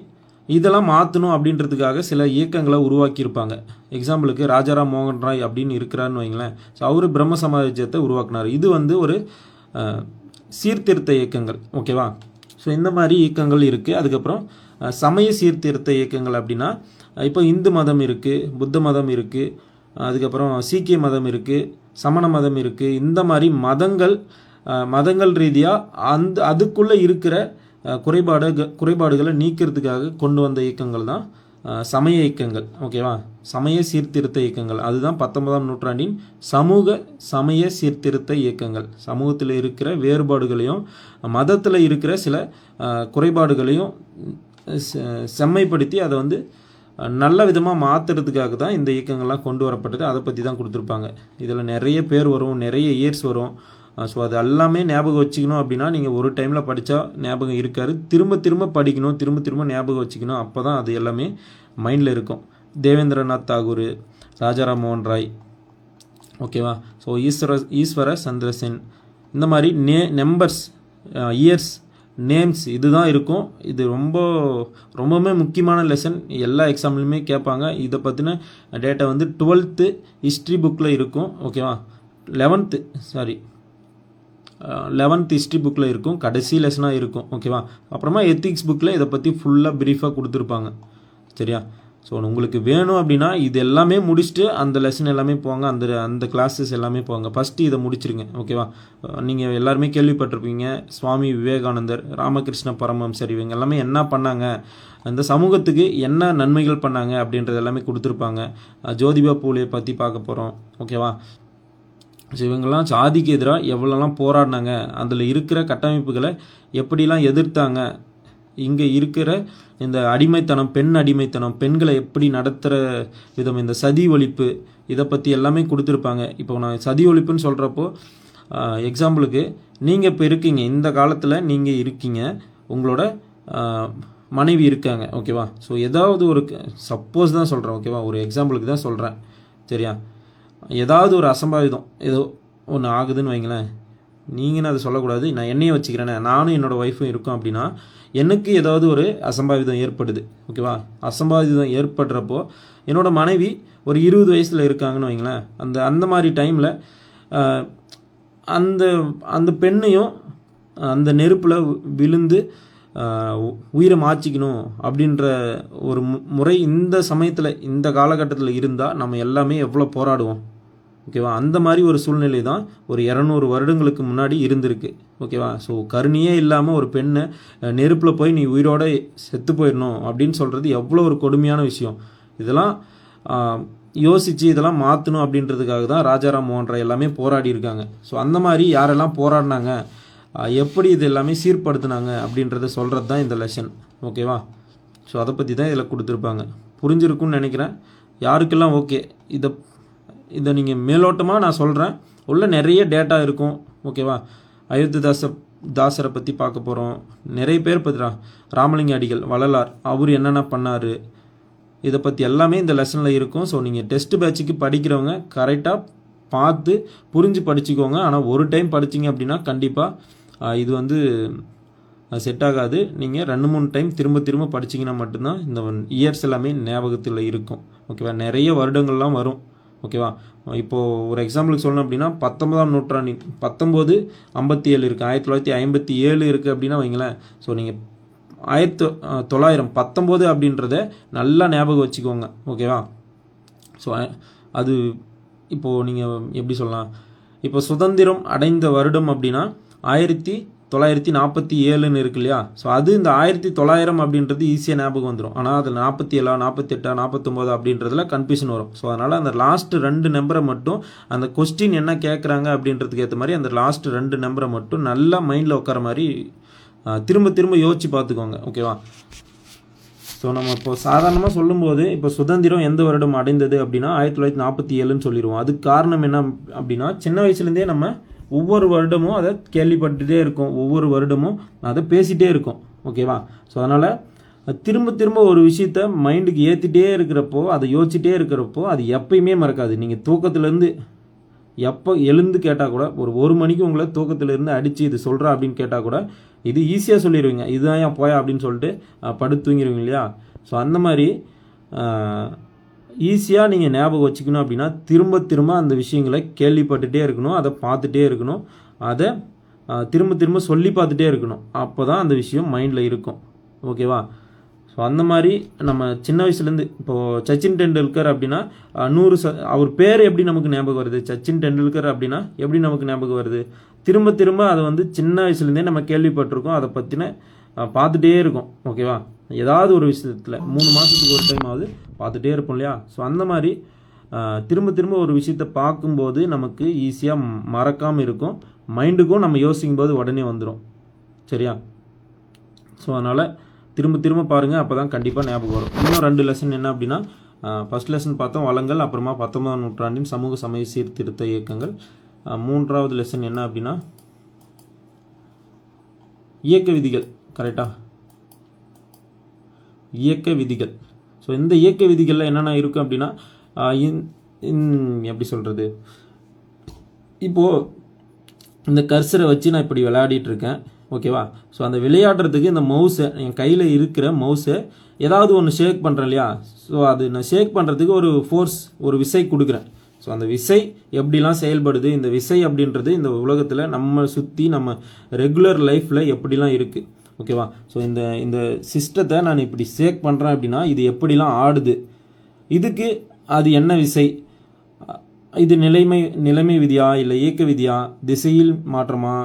இதெல்லாம் மாற்றணும் அப்படின்றதுக்காக சில இயக்கங்களை உருவாக்கியிருப்பாங்க. எக்ஸாம்பிளுக்கு ராஜாராம் மோகன் ராய் அப்படின்னு இருக்கிறாருன்னு வைங்களேன். ஸோ அவர் பிரம்ம சமாஜத்தை உருவாக்குனார். இது வந்து ஒரு சீர்திருத்த இயக்கங்கள். ஓகேவா? ஸோ இந்த மாதிரி இயக்கங்கள் இருக்குது. அதுக்கப்புறம் சமய சீர்திருத்த இயக்கங்கள் அப்படின்னா, இப்போ இந்து மதம் இருக்குது, புத்த மதம் இருக்குது, அதுக்கப்புறம் சீக்கிய மதம் இருக்குது, சமண மதம் இருக்குது. இந்த மாதிரி மதங்கள் ரீதியாக அதுக்குள்ளே இருக்கிற குறைபாடுகளை நீக்கிறதுக்காக கொண்டு வந்த இயக்கங்கள் தான் சமய இயக்கங்கள். ஓகேவா? சமய சீர்திருத்த இயக்கங்கள். அதுதான் 19ஆம் நூற்றாண்டின் சமய சீர்திருத்த இயக்கங்கள். சமூகத்தில் இருக்கிற வேறுபாடுகளையும் மதத்தில் இருக்கிற சில குறைபாடுகளையும் செம்மைப்படுத்தி அதை வந்து நல்ல விதமாக மாற்றுறதுக்காக தான் இந்த இயக்கங்கள்லாம் கொண்டு வரப்பட்டது. அதை பற்றி தான் கொடுத்துருப்பாங்க. இதில் நிறைய பேர் வரும், நிறைய இயர்ஸ் வரும். ஸோ அது எல்லாமே ஞாபகம் வச்சுக்கணும் அப்படின்னா நீங்கள் ஒரு டைமில் படித்தா ஞாபகம் இருக்காது. திரும்ப திரும்ப படிக்கணும், திரும்ப திரும்ப ஞாபகம் வச்சுக்கணும். அப்போ தான் அது எல்லாமே மைண்டில் இருக்கும். தேவேந்திரநாத் தாகூர், ராஜாராம் மோகன் ராய், ஓகேவா? ஸோ ஈஸ்வர சந்திர சென், இந்த மாதிரி நம்பர்ஸ், இயர்ஸ், நேம்ஸ் இதுதான் இருக்கும். இது ரொம்பவுமே முக்கியமான லெசன். எல்லா எக்ஸாம்லையுமே கேட்பாங்க. இதை பற்றின டேட்டா வந்து 12th ஹிஸ்ட்ரி புக்கில் இருக்கும். ஓகேவா? 11th ஹிஸ்ட்ரி புக்கில் இருக்கும். கடைசி லெசனாக இருக்கும். ஓகேவா? அப்புறமா எத்திக்ஸ் புக்கில் இதை பற்றி ஃபுல்லாக ப்ரீஃபாக கொடுத்துருப்பாங்க. சரியா? ஸோ உங்களுக்கு வேணும் அப்படின்னா இது எல்லாமே முடிச்சுட்டு அந்த லெசன் எல்லாமே போங்க, அந்த கிளாஸஸ் எல்லாமே போங்க. ஃபஸ்ட்டு இதை முடிச்சிருங்க. ஓகேவா? நீங்கள் எல்லாருமே கேள்விப்பட்டிருப்பீங்க, சுவாமி விவேகானந்தர், ராமகிருஷ்ண பரமஹம்சர், இவங்க எல்லாமே என்ன பண்ணாங்க, அந்த சமூகத்துக்கு என்ன நன்மைகள் பண்ணாங்க அப்படின்றது எல்லாமே கொடுத்துருப்பாங்க. ஜோதிபா பூலே பற்றி பார்க்க போகிறோம். ஓகேவா? ஸோ இவங்கெல்லாம் சாதிக்கு எதிராக எவ்வளோலாம் போராடினாங்க, அதில் இருக்கிற கட்டமைப்புகளை எப்படிலாம் எதிர்த்தாங்க, இங்கே இருக்கிற இந்த அடிமைத்தனம், பெண் அடிமைத்தனம், பெண்களை எப்படி நடத்துகிற விதம், இந்த சதி ஒழிப்பு, இதை பற்றி எல்லாமே கொடுத்துருப்பாங்க. இப்போ நான் சதி ஒழிப்புன்னு சொல்கிறப்போ எக்ஸாம்பிளுக்கு நீங்கள் இப்போ இருக்கீங்க, இந்த காலத்தில் நீங்கள் இருக்கீங்க, உங்களோட மனைவி இருக்காங்க. ஓகேவா? ஸோ ஏதாவது ஒரு சப்போஸ் தான் சொல்கிறேன். ஓகேவா? ஒரு எக்ஸாம்பிளுக்கு தான் சொல்கிறேன். சரியா? ஏதாவது ஒரு அசம்பாவிதம் ஏதோ ஒன்று ஆகுதுன்னு வைங்களேன், நீங்கன்னு அதை சொல்லக்கூடாது, நான் என்னையும் வச்சுக்கிறேனே, நானும் என்னோடய ஒய்ஃபும் இருக்கோம் அப்படின்னா எனக்கு ஏதாவது ஒரு அசம்பாவிதம் ஏற்படுது. ஓகேவா? அசம்பாவிதம் ஏற்படுறப்போ என்னோடய மனைவி ஒரு 20 வயசில் இருக்காங்கன்னு வைங்களேன், அந்த மாதிரி டைமில் அந்த பெண்ணையும் அந்த நெருப்பில் விழுந்து உயிரை மாற்றிக்கணும் அப்படின்ற ஒரு முறை இந்த சமயத்தில், இந்த காலகட்டத்தில் இருந்தால் நம்ம எல்லாமே எவ்வளோ போராடுவோம். ஓகேவா? அந்த மாதிரி ஒரு சூழ்நிலை தான் ஒரு 200 வருடங்களுக்கு முன்னாடி இருந்திருக்கு. ஓகேவா? ஸோ கருணையே இல்லாமல் ஒரு பெண்ணை நெருப்பில் போய் நீ உயிரோட செத்து போயிடணும் அப்படின்னு சொல்கிறது எவ்வளோ ஒரு கொடுமையான விஷயம். இதெல்லாம் யோசித்து இதெல்லாம் மாற்றணும் அப்படின்றதுக்காக தான் ராஜாராம் மோகன் ராய் எல்லாமே போராடி இருக்காங்க. ஸோ அந்த மாதிரி யாரெல்லாம் போராடினாங்க, எப்படி இது எல்லாமே சீர்படுத்தினாங்க அப்படின்றத சொல்கிறது தான் இந்த லெசன். ஓகேவா? ஸோ அதை பற்றி தான் இதில் கொடுத்துருப்பாங்க. புரிஞ்சிருக்குன்னு நினைக்கிறேன். யாருக்கெல்லாம் ஓகே, இதை நீங்கள் மேலோட்டமாக நான் சொல்கிறேன், உள்ள நிறைய டேட்டா இருக்கும். ஓகேவா? அயோத்திதாசரை பற்றி பார்க்க போகிறோம். நிறைய பேர் பற்றி ராமலிங்க அடிகள், வள்ளலார், அவர் என்னென்ன பண்ணார், இதை பற்றி எல்லாமே இந்த லெசனில் இருக்கும். ஸோ நீங்கள் டெஸ்ட் பேட்சுக்கு படிக்கிறவங்க கரெக்டாக பார்த்து புரிஞ்சு படிச்சுக்கோங்க. ஆனால் ஒரு டைம் படிச்சிங்க அப்படின்னா கண்டிப்பாக இது வந்து செட் ஆகாது. நீங்கள் 2-3 டைம் திரும்ப திரும்ப படிச்சிங்கன்னா மட்டும்தான் இந்த இயர்ஸ் எல்லாமே ஞாபகத்தில் இருக்கும். ஓகேவா? நிறைய வருடங்கள்லாம் வரும். ஓகேவா? இப்போது ஒரு எக்ஸாம்பிளுக்கு சொல்லணும் அப்படின்னா 19ஆம் நூற்றாண்டின் 1957 இருக்குது, 1957 இருக்குது அப்படின்னா வைங்களேன். ஸோ நீங்கள் 1919 அப்படின்றத நல்லா ஞாபகம் வச்சுக்கோங்க. ஓகேவா? ஸோ அது இப்போது நீங்கள் எப்படி சொல்லலாம், இப்போ சுதந்திரம் அடைந்த வருடம் அப்படின்னா 1947 இருக்கு இல்லையா? ஸோ அது இந்த 1900 அப்படின்றது ஈஸியாக ஞாபகம் வந்துடும். ஆனால் அதில் 47, 48, 49 அப்படின்றதுல கன்ஃபியூஷன் வரும். ஸோ அதனால் அந்த லாஸ்ட் 2 நம்பரை மட்டும், அந்த கொஸ்டின் என்ன கேட்குறாங்க அப்படின்றதுக்கு ஏற்ற மாதிரி அந்த லாஸ்ட் 2 நம்பரை மட்டும் நல்லா மைண்டில் உட்கார மாதிரி திரும்ப திரும்ப யோசிச்சு பார்த்துக்கோங்க. ஓகேவா? ஸோ நம்ம இப்போ சாதாரணமாக சொல்லும்போது இப்போ சுதந்திரம் எந்த வருடம் அடைந்தது அப்படின்னா 1947 சொல்லிடுவோம். அதுக்கு காரணம் என்ன அப்படின்னா, சின்ன வயசுலேருந்தே நம்ம ஒவ்வொரு வருடமும் அதை கேள்விப்பட்டுகிட்டே இருக்கோம், ஒவ்வொரு வருடமும் அதை பேசிகிட்டே இருக்கோம். ஓகேவா? ஸோ அதனால் திரும்ப திரும்ப ஒரு விஷயத்த மைண்டுக்கு ஏற்றிட்டே இருக்கிறப்போ, அதை யோசிச்சுட்டே இருக்கிறப்போ அது எப்பயுமே மறக்காது. நீங்கள் தூக்கத்துலேருந்து எப்போ எழுந்து கேட்டால் கூட, ஒரு மணிக்கு உங்களை தூக்கத்திலேருந்து அடித்து இது சொல்கிறா அப்படின்னு கேட்டால் கூட இது ஈஸியாக சொல்லிடுவீங்க. இதுதான் ஏன் போயா அப்படின்னு சொல்லிட்டு படுத்து தூங்கிடுவீங்க இல்லையா? ஸோ அந்த மாதிரி ஈஸியாக நீங்கள் ஞாபகம் வச்சுக்கணும் அப்படின்னா திரும்ப திரும்ப அந்த விஷயங்களை கேள்விப்பட்டுகிட்டே இருக்கணும், அதை பார்த்துட்டே இருக்கணும், அதை திரும்ப திரும்ப சொல்லி பார்த்துட்டே இருக்கணும். அப்போ தான் அந்த விஷயம் மைண்டில் இருக்கும். ஓகேவா? ஸோ அந்த மாதிரி நம்ம சின்ன வயசுலேருந்து இப்போது சச்சின் டெண்டுல்கர் அப்படின்னா 100 அவர் பேர் எப்படி நமக்கு ஞாபகம் வருது? சச்சின் டெண்டுல்கர் அப்படின்னா எப்படி நமக்கு ஞாபகம் வருது? திரும்ப திரும்ப அதை வந்து சின்ன வயசுலேருந்தே நம்ம கேள்விப்பட்டிருக்கோம், அதை பற்றின பார்த்துட்டே இருக்கோம். ஓகேவா? ஏதாவது ஒரு விஷயத்தில் 3 மாதத்துக்கு ஒரு டைம் ஆகுது பார்த்துட்டே இருப்போம் இல்லையா? ஸோ அந்த மாதிரி திரும்ப திரும்ப ஒரு விஷயத்தை பார்க்கும்போது நமக்கு ஈஸியாக மறக்காமல் இருக்கும், மைண்டுக்கும் நம்ம யோசிக்கும் போது உடனே வந்துடும். சரியா? ஸோ அதனால் திரும்ப திரும்ப பாருங்கள், அப்போ தான் கண்டிப்பாக ஞாபகம் வரும். இன்னும் 2 லெசன் என்ன அப்படின்னா, ஃபஸ்ட் லெசன் பார்த்தோம் வளங்கள், அப்புறமா 19ஆம் நூற்றாண்டின் சமூக சமய சீர்திருத்த இயக்கங்கள். 3வது லெசன் என்ன அப்படின்னா இயக்க விதிகள். கரெக்டாக? இயக்க விதிகள். ஸோ இந்த இயக்க விதிகளில் என்னென்ன இருக்கும் அப்படின்னா, எப்படி சொல்கிறது, இப்போது இந்த கர்சரை வச்சு நான் இப்படி விளையாடிட்டு இருக்கேன். ஓகேவா? ஸோ அந்த விளையாடுறதுக்கு இந்த மவுஸை, என் கையில் இருக்கிற மவுஸை ஏதாவது ஒன்று ஷேக் பண்ணுறேன் இல்லையா? ஸோ அது நான் ஷேக் பண்ணுறதுக்கு ஒரு ஃபோர்ஸ், ஒரு விசை கொடுக்குறேன். ஸோ அந்த விசை எப்படிலாம் செயல்படுது, இந்த விசை அப்படின்றது இந்த உலகத்தில் நம்ம சுற்றி நம்ம ரெகுலர் லைஃப்பில் எப்படிலாம் இருக்குது. ஓகேவா? ஸோ இந்த சிஸ்டத்தை நான் இப்படி ஷேக் பண்ணுறேன் அப்படின்னா இது எப்படிலாம் ஆடுது, இதுக்கு அது என்ன விசை, இது நிலைமை விதியா இல்லை இயக்க விதியா, திசையில் மாற்றமா,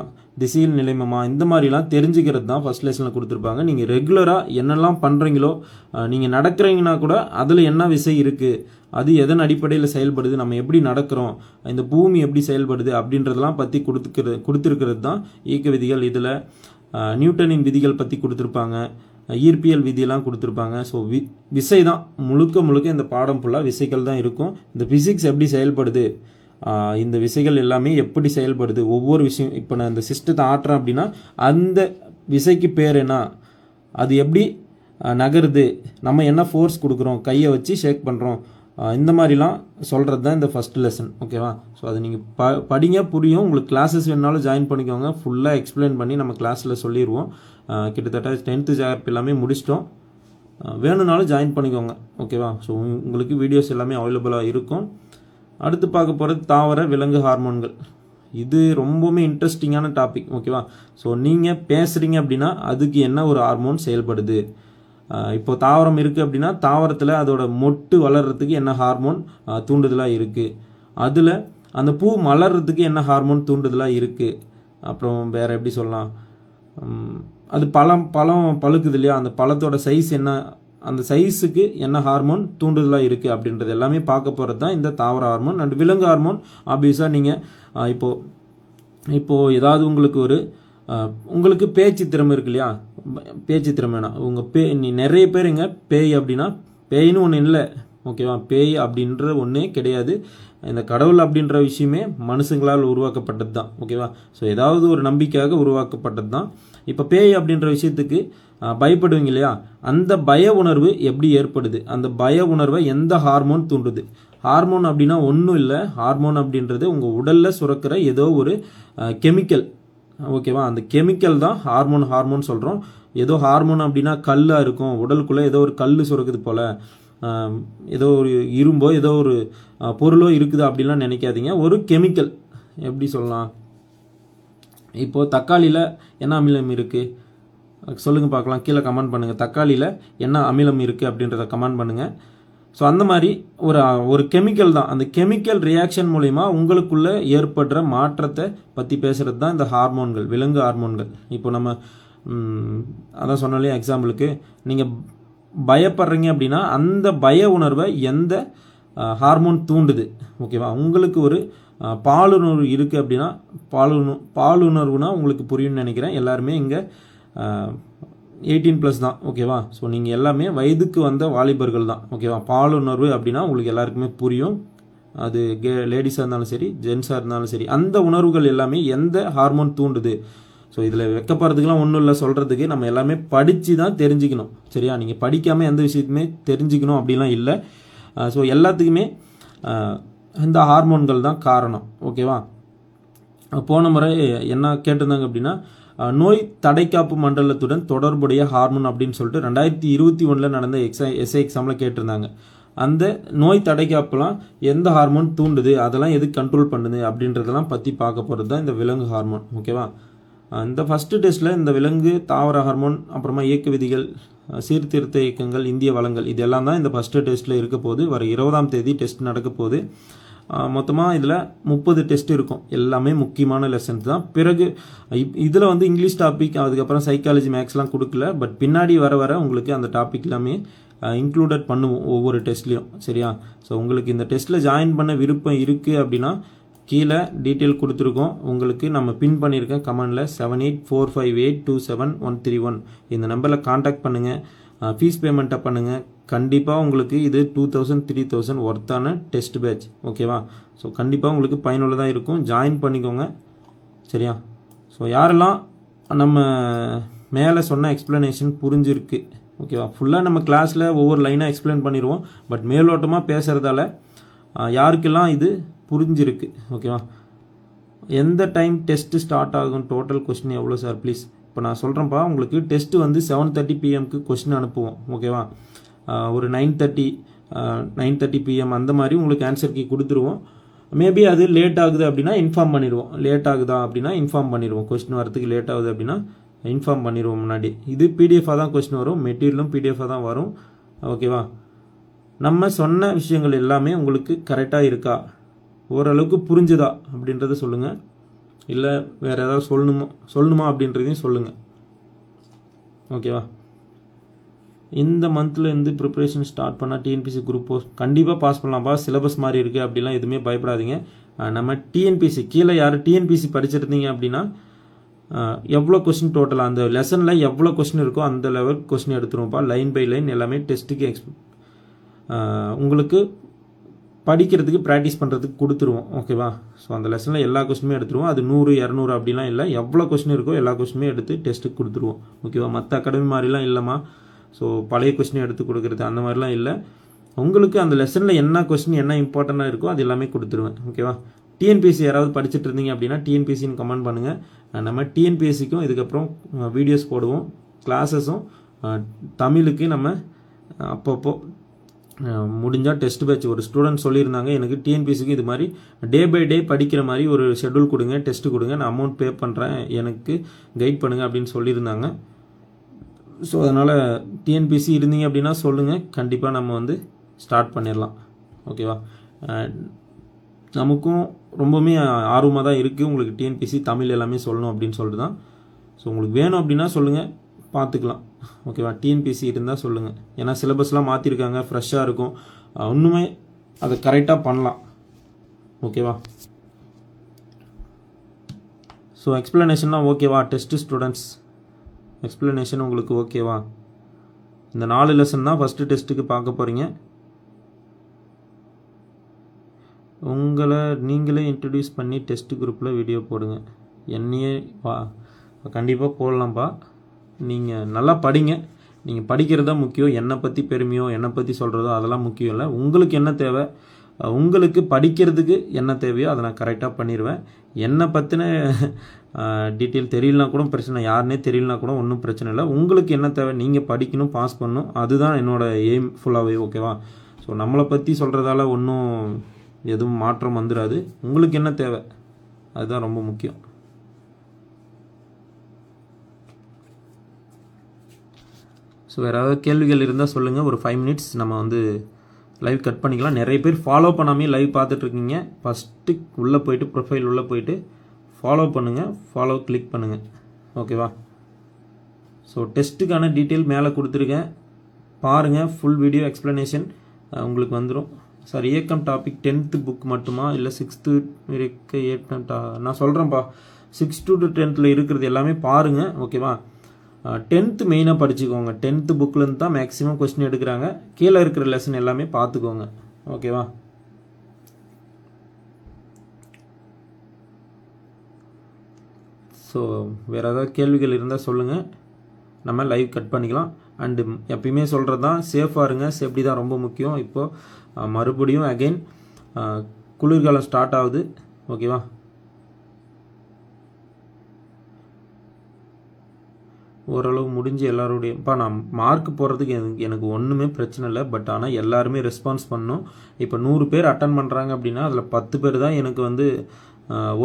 திசையில் நிலைமமா, இந்த மாதிரிலாம் தெரிஞ்சுக்கிறது தான் ஃபஸ்ட் லெசனில் கொடுத்துருப்பாங்க. நீங்கள் ரெகுலராக என்னெல்லாம் பண்ணுறீங்களோ, நீங்கள் நடக்கிறீங்கன்னா கூட அதில் என்ன விசை இருக்குது, அது எதன் அடிப்படையில் செயல்படுது, நம்ம எப்படி நடக்கிறோம், இந்த பூமி எப்படி செயல்படுது அப்படின்றதெல்லாம் பற்றி கொடுத்துருக்கிறது தான் இயக்க விதிகள். இதில் நியூட்டனின் விதிகள் பற்றி கொடுத்துருப்பாங்க, ஈர்ப்பியல் விதியெல்லாம் கொடுத்துருப்பாங்க. ஸோ விசை தான் முழுக்க இந்த பாடம் ஃபுல்லாக விசைகள் தான் இருக்கும். இந்த ஃபிசிக்ஸ் எப்படி செயல்படுது, இந்த விசைகள் எல்லாமே எப்படி செயல்படுது, ஒவ்வொரு விஷயம், இப்போ நான் இந்த சிஸ்டத்தை ஆட்டுறேன் அப்படின்னா அந்த விசைக்கு பேர் என்ன, அது எப்படி நகருது, நம்ம என்ன ஃபோர்ஸ் கொடுக்குறோம், கையை வச்சு ஷேக் பண்ணுறோம், இந்த மாதிரிலாம் சொல்கிறது தான் இந்த ஃபஸ்ட் லெசன். ஓகேவா? ஸோ அது நீங்கள் படிங்க, புரியும். உங்களுக்கு கிளாஸஸ் வேணாலும் ஜாயின் பண்ணிக்கோங்க, ஃபுல்லாக எக்ஸ்பிளைன் பண்ணி நம்ம கிளாஸில் சொல்லிடுவோம். கிட்டத்தட்ட 10th ஜாப் எல்லாமே முடிச்சிட்டோம். வேணும்னாலும் ஜாயின் பண்ணிக்கோங்க. ஓகேவா? ஸோ உங்களுக்கு வீடியோஸ் எல்லாமே அவைலபிளாக இருக்கும். அடுத்து பார்க்க போகிறது தாவர விலங்கு ஹார்மோன்கள். இது ரொம்பவுமே இன்ட்ரெஸ்டிங்கான டாபிக். ஓகேவா? ஸோ நீங்கள் பேசுகிறீங்க அப்படின்னா அதுக்கு என்ன ஒரு ஹார்மோன் செயல்படுது, இப்போ தாவரம் இருக்குது அப்படின்னா தாவரத்தில் அதோட மொட்டு வளர்கிறதுக்கு என்ன ஹார்மோன் தூண்டுதலாக இருக்குது, அதில் அந்த பூ மலர்றதுக்கு என்ன ஹார்மோன் தூண்டுதலாக இருக்குது, அப்புறம் வேறு எப்படி சொல்லலாம், அது பழம் பழுக்குது இல்லையா, அந்த பழத்தோட சைஸ் என்ன, அந்த சைஸுக்கு என்ன ஹார்மோன் தூண்டுதலாக இருக்குது அப்படின்றது எல்லாமே பார்க்க போகிறது தான் இந்த தாவர ஹார்மோன். அண்ட் விலங்கு ஹார்மோன் ஆப்வியஸாக நீங்கள் இப்போது ஏதாவது உங்களுக்கு பேச்சு திறமை இருக்கு இல்லையா, பேச்சு திறமைனா நீ நிறைய பேருங்க பேய் அப்படின்னா பேய்னு ஒன்று இல்லை. ஓகேவா? பேய் அப்படின்ற ஒன்றே கிடையாது. இந்த கடவுள் அப்படின்ற விஷயமே மனுஷங்களால் உருவாக்கப்பட்டது தான். ஓகேவா? ஸோ ஏதாவது ஒரு நம்பிக்கையாக உருவாக்கப்பட்டது தான். இப்போ பேய் அப்படின்ற விஷயத்துக்கு பயப்படுவீங்க இல்லையா, அந்த பய உணர்வு எப்படி ஏற்படுது, அந்த பய உணர்வை எந்த ஹார்மோன் தூண்டுது. ஹார்மோன் அப்படின்னா ஒன்றும் இல்லை, ஹார்மோன் அப்படின்றது உங்கள் உடலில் சுரக்கிற ஏதோ ஒரு கெமிக்கல். ஓகேவா? அந்த கெமிக்கல் தான் ஹார்மோன் சொல்கிறோம். ஏதோ ஹார்மோன் அப்படின்னா கல்லாக இருக்கும், உடலுக்குள்ளே ஏதோ ஒரு கல் சுரக்குது போல், ஏதோ ஒரு இரும்போ ஏதோ ஒரு பொருளோ இருக்குது அப்படின்லாம் நினைக்காதீங்க. ஒரு கெமிக்கல். எப்படி சொல்லலாம், இப்போது தக்காளியில் என்ன அமிலம் இருக்குது சொல்லுங்கள் பார்க்கலாம், கீழே கமெண்ட் பண்ணுங்கள். தக்காளியில் என்ன அமிலம் இருக்குது அப்படின்றத கமெண்ட் பண்ணுங்கள். ஸோ அந்த மாதிரி ஒரு கெமிக்கல் தான். அந்த கெமிக்கல் ரியாக்ஷன் மூலிமா உங்களுக்குள்ளே ஏற்படுற மாற்றத்தை பற்றி பேசுகிறது தான் இந்த ஹார்மோன்கள், விலங்கு ஹார்மோன்கள். இப்போ நம்ம அதான் சொன்னாலே எக்ஸாம்பிளுக்கு நீங்கள் பயப்படுறீங்க அப்படின்னா அந்த பய உணர்வை எந்த ஹார்மோன் தூண்டுது. ஓகேவா? உங்களுக்கு ஒரு பாலுணர்வு இருக்குது அப்படின்னா பாலுணர்வுனா உங்களுக்கு புரியும்னு நினைக்கிறேன். எல்லாருமே இங்கே 18+ தான். ஓகேவா? ஸோ நீங்கள் எல்லாமே வயதுக்கு வந்த வாலிபர்கள் தான். ஓகேவா? பாலுணர்வு அப்படின்னா உங்களுக்கு எல்லாருக்குமே புரியும். அது லேடிஸாக இருந்தாலும் சரி, ஜென்ஸாக இருந்தாலும் சரி, அந்த உணர்வுகள் எல்லாமே எந்த ஹார்மோன் தூண்டுது. ஸோ இதில் வெக்கப்படுறதுக்குலாம் ஒன்றும் இல்லை சொல்கிறதுக்கு, நம்ம எல்லாமே படித்து தான் தெரிஞ்சுக்கணும். சரியா? நீங்கள் படிக்காமல் எந்த விஷயத்துமே தெரிஞ்சுக்கணும் அப்படிலாம் இல்லை. ஸோ எல்லாத்துக்குமே இந்த ஹார்மோன்கள் தான் காரணம். ஓகேவா? போன முறை என்ன கேட்டிருந்தாங்க அப்படின்னா, நோய் தடைக்காப்பு மண்டலத்துடன் தொடர்புடைய ஹார்மோன் அப்படின்னு சொல்லிட்டு 2021 நடந்த எஸ்ஐ எக்ஸாமில் கேட்டிருந்தாங்க. அந்த நோய் தடைக்காப்புலாம் எந்த ஹார்மோன் தூண்டுது, அதெல்லாம் எது கண்ட்ரோல் பண்ணுது அப்படின்றதெல்லாம் பற்றி பார்க்க போகிறது தான் இந்த விலங்கு ஹார்மோன். ஓகேவா? இந்த ஃபஸ்ட்டு டெஸ்ட்டில் இந்த விலங்கு தாவர ஹார்மோன், அப்புறமா இயக்க விதிகள், சீர்திருத்த இயக்கங்கள், இந்திய வளங்கள், இதெல்லாம் தான் இந்த ஃபஸ்ட்டு டெஸ்ட்டில் இருக்க போது. வர 20ஆம் தேதி டெஸ்ட் நடக்க போகுது. மொத்தமாக இதில் 30 டெஸ்ட் இருக்கும். எல்லாமே முக்கியமான லெசன்ஸ் தான். பிறகு இதில் வந்து இங்கிலீஷ் டாபிக், அதுக்கப்புறம் சைக்காலஜி, மேக்ஸ்லாம் கொடுக்கல. பட் பின்னாடி வர வர உங்களுக்கு அந்த டாபிக் எல்லாமே இன்க்ளூடட் பண்ணுவோம் ஒவ்வொரு டெஸ்ட்லேயும். சரியா? ஸோ உங்களுக்கு இந்த டெஸ்ட்டில் ஜாயின் பண்ண விருப்பம் இருக்குது அப்படின்னா கீழே டீட்டெயில் கொடுத்துருக்கோம். உங்களுக்கு நம்ம பின் பண்ணியிருக்கேன் கமெண்டில் 7845827131 இந்த நம்பரில் காண்டாக்ட் பண்ணுங்கள். ஃபீஸ் பேமெண்ட்டை பண்ணுங்கள். கண்டிப்பாக உங்களுக்கு இது 2000 3000 ஒர்த்தான டெஸ்ட் பேட்ச். ஓகேவா? ஸோ கண்டிப்பாக உங்களுக்கு பயனுள்ளதாக இருக்கும். ஜாயின் பண்ணிக்கோங்க. சரியா? ஸோ யாரெல்லாம் நம்ம மேலே சொன்ன எக்ஸ்ப்ளனேஷன் புரிஞ்சிருக்கு, ஓகேவா? ஃபுல்லாக நம்ம கிளாஸில் ஒவ்வொரு லைனாக எக்ஸ்பிளைன் பண்ணிடுவோம். பட் மேலோட்டமாக பேசுகிறதால யாருக்கெல்லாம் இது புரிஞ்சிருக்கு, ஓகேவா? எந்த டைம் டெஸ்ட்டு ஸ்டார்ட் ஆகும், டோட்டல் கொஸ்டின் எவ்வளோ சார் ப்ளீஸ்? இப்போ நான் சொல்கிறேன்ப்பா, உங்களுக்கு டெஸ்ட்டு வந்து 7:30 PM கொஸ்டின் அனுப்புவோம். ஓகேவா? ஒரு 9:30 PM அந்த மாதிரி உங்களுக்கு ஆன்சர் கீ கொடுத்துருவோம். மேபி அது லேட் ஆகுது அப்படின்னா இன்ஃபார்ம் பண்ணிடுவோம். லேட் ஆகுதா அப்படின்னா இன்ஃபார்ம் பண்ணிடுவோம். கொஸ்டின் வரதுக்கு லேட் ஆகுது அப்படின்னா இன்ஃபார்ம் பண்ணிடுவோம் முன்னாடி. இது பிடிஎஃபாக தான் கொஸ்டின் வரும், மெட்டீரியலும் பிடிஎஃபாக தான் வரும். ஓகேவா? நம்ம சொன்ன விஷயங்கள் எல்லாமே உங்களுக்கு கரெக்டாக இருக்கா, ஓரளவுக்கு புரிஞ்சுதா அப்படின்றத சொல்லுங்கள். இல்லை வேறு ஏதாவது சொல்லணுமா அப்படின்றதையும் சொல்லுங்கள். ஓகேவா? இந்த மந்தில் இருந்து ப்ரிப்பரேஷன் ஸ்டார்ட் பண்ணால் டிஎன்பிசி குரூப் போஸ்ட் கண்டிப்பாக பாஸ் பண்ணலாம்ப்பா. சிலபஸ் மாதிரி இருக்குது அப்படிலாம் எதுவுமே பயப்படாதீங்க. நம்ம டிஎன்பிசி கீழே யார் டிஎன்பிசி படிச்சிருந்தீங்க அப்படின்னா எவ்வளோ கொஸ்டின் டோட்டலாக அந்த லெசனில் எவ்வளோ கொஸ்டின் இருக்கோ அந்த லெவல் கொஸ்டின் எடுத்துருவோம்ப்பா. லைன் பை லைன் எல்லாமே டெஸ்ட்டுக்கு உங்களுக்கு படிக்கிறதுக்கு ப்ராக்டிஸ் பண்ணுறதுக்கு கொடுத்துருவோம். ஓகேவா? ஸோ அந்த லெசனில் எல்லா கொஸ்டினுமே எடுத்துருவோம். அது 100 200 அப்படிலாம் இல்லை. எவ்வளோ கொஸ்டின் இருக்கோ எல்லா கொஸ்டினுமே எடுத்து டெஸ்ட்டுக்கு கொடுத்துருவோம். ஓகேவா? மற்ற அகாடமி மாதிரிலாம் இல்லைம்மா. ஸோ பழைய கொஸ்டின் எடுத்து கொடுக்குறது அந்த மாதிரிலாம் இல்லை. உங்களுக்கு அந்த லெசனில் என்ன கொஸ்டின் என்ன இம்பார்ட்டண்ட்டாக இருக்கோ அது எல்லாமே கொடுத்துருவேன். ஓகேவா? டிஎன்பிஎஸ்சி யாராவது படிச்சுட்டு இருந்தீங்க அப்படின்னா டிஎன்பிஎஸ்சின்னு கமெண்ட் பண்ணுங்கள். நம்ம டிஎன்பிஎஸ்சிக்கும் இதுக்கப்புறம் வீடியோஸ் போடுவோம். கிளாஸஸும் தமிழுக்கு நம்ம அப்பப்போ முடிஞ்சால் டெஸ்ட் பேட்ச் ஒரு ஸ்டூடெண்ட் சொல்லியிருந்தாங்க, எனக்கு டிஎன்பிஎஸ்சிக்கு இது மாதிரி டே பை டே படிக்கிற மாதிரி ஒரு ஷெட்யூல் கொடுங்க, டெஸ்ட்டு கொடுங்க, நான் அமௌண்ட் பே பண்ணுறேன், எனக்கு கைட் பண்ணுங்கள் அப்படின்னு சொல்லியிருந்தாங்க. ஸோ அதனால் டிஎன்பிஎஸ்சி இருந்தீங்க அப்படின்னா சொல்லுங்கள், கண்டிப்பாக நம்ம வந்து ஸ்டார்ட் பண்ணிடலாம். ஓகேவா? நமக்கும் ரொம்பவுமே ஆர்வமாக தான் இருக்குது உங்களுக்கு டிஎன்பிஎஸ்சி தமிழ் எல்லாமே சொல்லணும் அப்படின்னு சொல்லிட்டு தான். ஸோ உங்களுக்கு வேணும் அப்படின்னா சொல்லுங்கள், பார்த்துக்கலாம். ஓகேவா? டிஎன்பிஎஸ்சி இருந்தால் சொல்லுங்கள். ஏன்னா சிலபஸ்லாம் மாற்றிருக்காங்க, ஃப்ரெஷ்ஷாக இருக்கும். இன்னுமே அதை கரெக்டாக பண்ணலாம். ஓகேவா? ஸோ எக்ஸ்ப்ளனேஷன்லாம் ஓகேவா? டெஸ்ட்டு ஸ்டூடெண்ட்ஸ் எக்ஸ்ப்ளனேஷன் உங்களுக்கு ஓகேவா? இந்த 4 லெசன் தான் ஃபஸ்ட்டு டெஸ்ட்டுக்கு பார்க்க போகிறீங்க. உங்களை நீங்களே இன்ட்ரடியூஸ் பண்ணி டெஸ்ட் குரூப்பில் வீடியோ போடுங்க. என்னையே கண்டிப்பாக போடலாம்ப்பா. நீங்கள் நல்லா படிங்க. நீங்கள் படிக்கிறது தான் முக்கியம். என்னை பற்றி பெருமையோ என்னை பற்றி சொல்கிறதோ அதெல்லாம் முக்கியம் இல்லை. உங்களுக்கு என்ன தேவை, உங்களுக்கு படிக்கிறதுக்கு என்ன தேவையோ அதை நான் கரெக்டாக பண்ணிடுவேன். என்னை பற்றின டீட்டெயில் தெரியலனா கூட பிரச்சனை, யாருன்னே தெரியலனா கூட ஒன்றும் பிரச்சனை இல்லை. உங்களுக்கு என்ன தேவை, நீங்கள் படிக்கணும், பாஸ் பண்ணணும், அதுதான் என்னோடய எய்ம் ஃபுல்லாகவே. ஓகேவா? ஸோ நம்மளை பற்றி சொல்கிறதால ஒன்றும் எதுவும் மாற்றம் வந்துடாது. உங்களுக்கு என்ன தேவை அதுதான் ரொம்ப முக்கியம். ஸோ வேறு ஏதாவது கேள்விகள் இருந்தால் சொல்லுங்கள். ஒரு 5 minutes நம்ம வந்து லைவ் கட் பண்ணிக்கலாம். நிறைய பேர் ஃபாலோ பண்ணாமே லைவ் பார்த்துட்ருக்கீங்க. ஃபஸ்ட்டு உள்ளே போய்ட்டு ப்ரொஃபைல் உள்ளே போய்ட்டு ஃபாலோ பண்ணுங்கள், ஃபாலோ கிளிக் பண்ணுங்கள். ஓகேவா? ஸோ டெஸ்ட்டுக்கான டீட்டெயில் மேலே கொடுத்துருக்கேன், பாருங்கள். ஃபுல் வீடியோ எக்ஸ்ப்ளனேஷன் உங்களுக்கு வந்துடும். சார் இயக்கம் டாபிக் 10th புக் மட்டுமா இல்லை 6th இருக்க 8th? நான் சொல்கிறேன்ப்பா, 6th to 10th இருக்கிறது எல்லாமே பாருங்கள். ஓகேவா? 10th மெயினாக படிச்சுக்கோங்க. 10th புக்லேருந்து தான் மேக்ஸிமம் கொஸ்டின் எடுக்கிறாங்க. கீழே இருக்கிற லெசன் எல்லாமே பார்த்துக்கோங்க. ஓகேவா? ஸோ வேறு ஏதாவது கேள்விகள் இருந்தால் சொல்லுங்கள், நம்ம லைவ் கட் பண்ணிக்கலாம். அண்டு எப்பயுமே சொல்கிறது தான், சேஃபாக இருங்க, சேஃப்டி தான் ரொம்ப முக்கியம். இப்போது மறுபடியும் அகெயின் குளிர்காலம் ஸ்டார்ட் ஆகுது, ஓகேவா? ஓரளவு முடிஞ்சு எல்லாரோடைய நான் மார்க் போடுறதுக்கு எனக்கு ஒன்றுமே பிரச்சனை இல்லை. பட் ஆனால் எல்லாருமே ரெஸ்பான்ஸ் பண்ணணும். இப்போ 100 பேர் அட்டன் பண்ணுறாங்க அப்படின்னா அதில் 10 பேர் தான் எனக்கு வந்து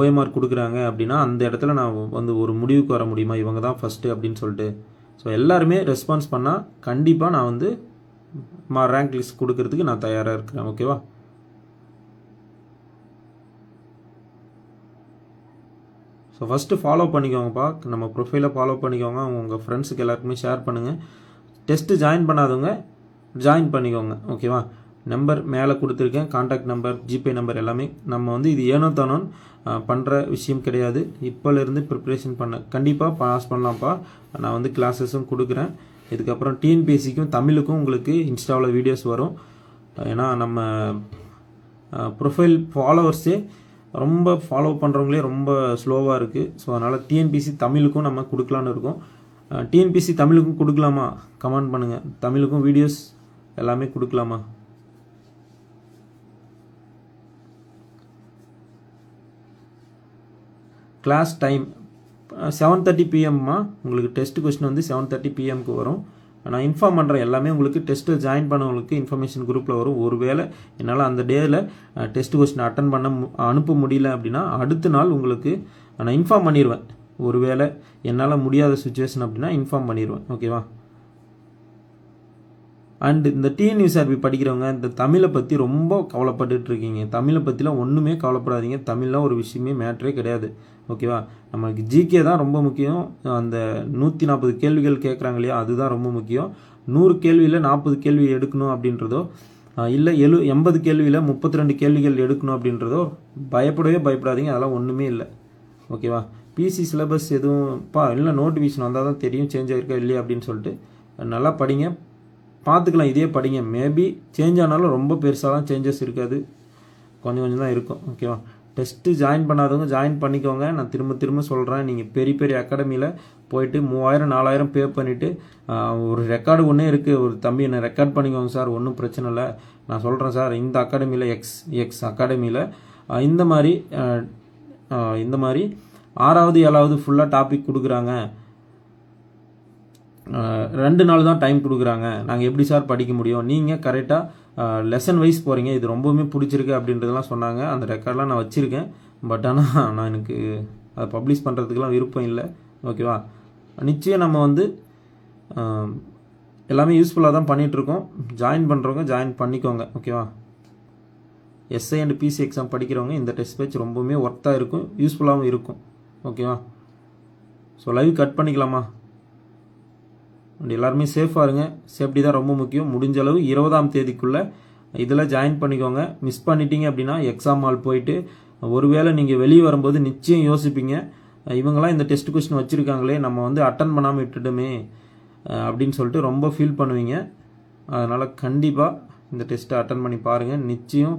ஓஎம்ஆர் கொடுக்குறாங்க அப்படின்னா அந்த இடத்துல நான் வந்து ஒரு முடிவுக்கு வர முடியுமா, இவங்க தான் ஃபஸ்ட்டு அப்படின்னு சொல்லிட்டு. ஸோ எல்லாருமே ரெஸ்பான்ஸ் பண்ணால் கண்டிப்பாக நான் வந்து ரேங்க் லிஸ்ட் கொடுக்கறதுக்கு நான் தயாராக இருக்கிறேன், ஓகேவா? ஸோ ஃபஸ்ட்டு ஃபாலோ பண்ணிக்கோங்கப்பா, நம்ம ப்ரொஃபைலை ஃபாலோ பண்ணிக்கோங்க, உங்கள் ஃப்ரெண்ட்ஸுக்கு எல்லாருக்குமே ஷேர் பண்ணுங்கள். டெஸ்ட்டு ஜாயின் பண்ணாதவங்க ஜாயின் பண்ணிக்கோங்க, ஓகேவா? நம்பர் மேலே கொடுத்துருக்கேன், கான்டாக்ட் நம்பர், ஜிபே நம்பர் எல்லாமே. நம்ம வந்து இது ஏனோ தானோ பண்ணுற விஷயம் கிடையாது. இப்போலேருந்து ப்ரிப்ரேஷன் கண்டிப்பாக பாஸ் பண்ணலாம்ப்பா. நான் வந்து கிளாஸஸும் கொடுக்குறேன். இதுக்கப்புறம் டிஎன்பிஎஸ்சிக்கும் தமிழுக்கும் உங்களுக்கு இன்ஸ்டாவில் வீடியோஸ் வரும். ஏன்னா நம்ம ப்ரொஃபைல் ஃபாலோவர்ஸே ரொம்ப ஃபாலோ பண்ணுறவங்களே ரொம்ப ஸ்லோவாக இருக்குது. ஸோ அதனால் டிஎன்பிஎஸ்சி தமிழுக்கும் நம்ம கொடுக்கலான்னு இருக்கோம். டிஎன்பிஎஸ்சி தமிழுக்கும் கொடுக்கலாமா, கமெண்ட் பண்ணுங்கள். தமிழுக்கும் வீடியோஸ் எல்லாமே கொடுக்கலாமா? கிளாஸ் டைம் 7:30 PM உங்களுக்கு டெஸ்ட் கொஸ்டின் வந்து 7:30 PM வரும். நான் இன்ஃபார்ம் பண்ணுறேன், எல்லாமே உங்களுக்கு டெஸ்ட்டில் ஜாயின் பண்ணவங்களுக்கு இன்ஃபர்மேஷன் குரூப்பில் வரும். ஒருவேளை என்னால் அந்த டேயில் டெஸ்ட் கொஸ்டின் அட்டன் பண்ண அனுப்ப முடியல அப்படின்னா அடுத்த நாள் உங்களுக்கு நான் இன்ஃபார்ம் பண்ணிடுவேன். ஒருவேளை என்னால் முடியாத சுச்சுவேஷன் அப்படின்னா இன்ஃபார்ம் பண்ணிடுவேன், ஓகேவா? அண்டு இந்த டிஎன்யூஎஸ்ஆர்பி படிக்கிறவங்க இந்த தமிழை பற்றி ரொம்ப கவலைப்பட்டுட்டு இருக்கீங்க. தமிழை பற்றிலாம் ஒன்றுமே கவலைப்படாதீங்க. தமிழ்லாம் ஒரு விஷயமே மேட்ரே கிடையாது, ஓகேவா? நமக்கு ஜிகே தான் ரொம்ப முக்கியம். அந்த 140 கேள்விகள் கேட்குறாங்க இல்லையா, அதுதான் ரொம்ப முக்கியம். 100 கேள்வியில் 40 கேள்வி எடுக்கணும் அப்படின்றதோ, இல்லை 80 கேள்வியில் 32 கேள்விகள் எடுக்கணும் அப்படின்றதோ பயப்படவே பயப்படாதீங்க. அதெல்லாம் ஒன்றுமே இல்லை, ஓகேவா? பிசி சிலபஸ் எதுவும்ப்பா இல்லை, நோட்டிஃபிகேஷன் வந்தால் தான் தெரியும் சேஞ்ச் ஆகிருக்கா இல்லையா அப்படின்னு சொல்லிட்டு. நல்லா படிங்க, பார்த்துக்கலாம். இதே படிங்க, மேபி சேஞ்ச் ஆனாலும் ரொம்ப பெருசாலாம் சேஞ்சஸ் இருக்காது, கொஞ்சம் கொஞ்சம் தான் இருக்கும், ஓகேவா? டெஸ்ட்டு ஜாயின் பண்ணாதவங்க ஜாயின் பண்ணிக்கோங்க. நான் திரும்ப திரும்ப சொல்கிறேன், நீங்கள் பெரிய பெரிய அகாடமியில் போயிட்டு 3000 4000 பே பண்ணிவிட்டு ஒரு ரெக்கார்டு ஒன்றே இருக்குது, ஒரு தம்பி என்னை ரெக்கார்ட் பண்ணிக்கோங்க சார், ஒன்றும் பிரச்சனை இல்லை, நான் சொல்கிறேன் சார், இந்த அகாடமியில் எக்ஸ் அகாடமியில் இந்த மாதிரி 6வது 7வது ஃபுல்லாக டாபிக் கொடுக்குறாங்க, 2 நாள் தான் டைம் கொடுக்குறாங்க, நாங்கள் எப்படி சார் படிக்க முடியும்? நீங்கள் கரெக்டாக லெசன் வைஸ் போகிறீங்க, இது ரொம்பவுமே பிடிச்சிருக்கு அப்படின்றதெல்லாம் சொன்னாங்க. அந்த ரெக்கார்ட்லாம் நான் வச்சுருக்கேன். பட் ஆனால் நான் எனக்கு அதை பப்ளிஷ் பண்ணுறதுக்கெலாம் விருப்பம் இல்லை, ஓகேவா? நிச்சயம் நம்ம வந்து எல்லாமே யூஸ்ஃபுல்லாக தான் பண்ணிகிட்ருக்கோம். ஜாயின் பண்ணுறவங்க ஜாயின் பண்ணிக்கோங்க, ஓகேவா? எஸ்ஐ அண்ட் பிசி எக்ஸாம் படிக்கிறவங்க இந்த டெஸ்ட் பேட்ச் ரொம்பவுமே ஒர்த்தாக இருக்கும், யூஸ்ஃபுல்லாகவும் இருக்கும், ஓகேவா? ஸோ லைவ் கட் பண்ணிக்கலாமா? அண்ட் எல்லாருமே சேஃபாக இருங்க, சேஃப்டி தான் ரொம்ப முக்கியம். முடிஞ்ச அளவு 20ஆம் தேதிக்குள்ளே இதில் ஜாயின் பண்ணிக்கோங்க. மிஸ் பண்ணிட்டீங்க அப்படின்னா எக்ஸாம் ஹால் போயிட்டு ஒருவேளை நீங்கள் வெளியே வரும்போது நிச்சயம் யோசிப்பீங்க, இவங்களாம் இந்த டெஸ்ட் கொஸ்டின் வச்சுருக்காங்களே, நம்ம வந்து அட்டன் பண்ணாமல் விட்டுட்டோமே அப்படின்னு சொல்லிட்டு ரொம்ப ஃபீல் பண்ணுவீங்க. அதனால் கண்டிப்பாக இந்த டெஸ்ட்டை அட்டன் பண்ணி பாருங்கள், நிச்சயம்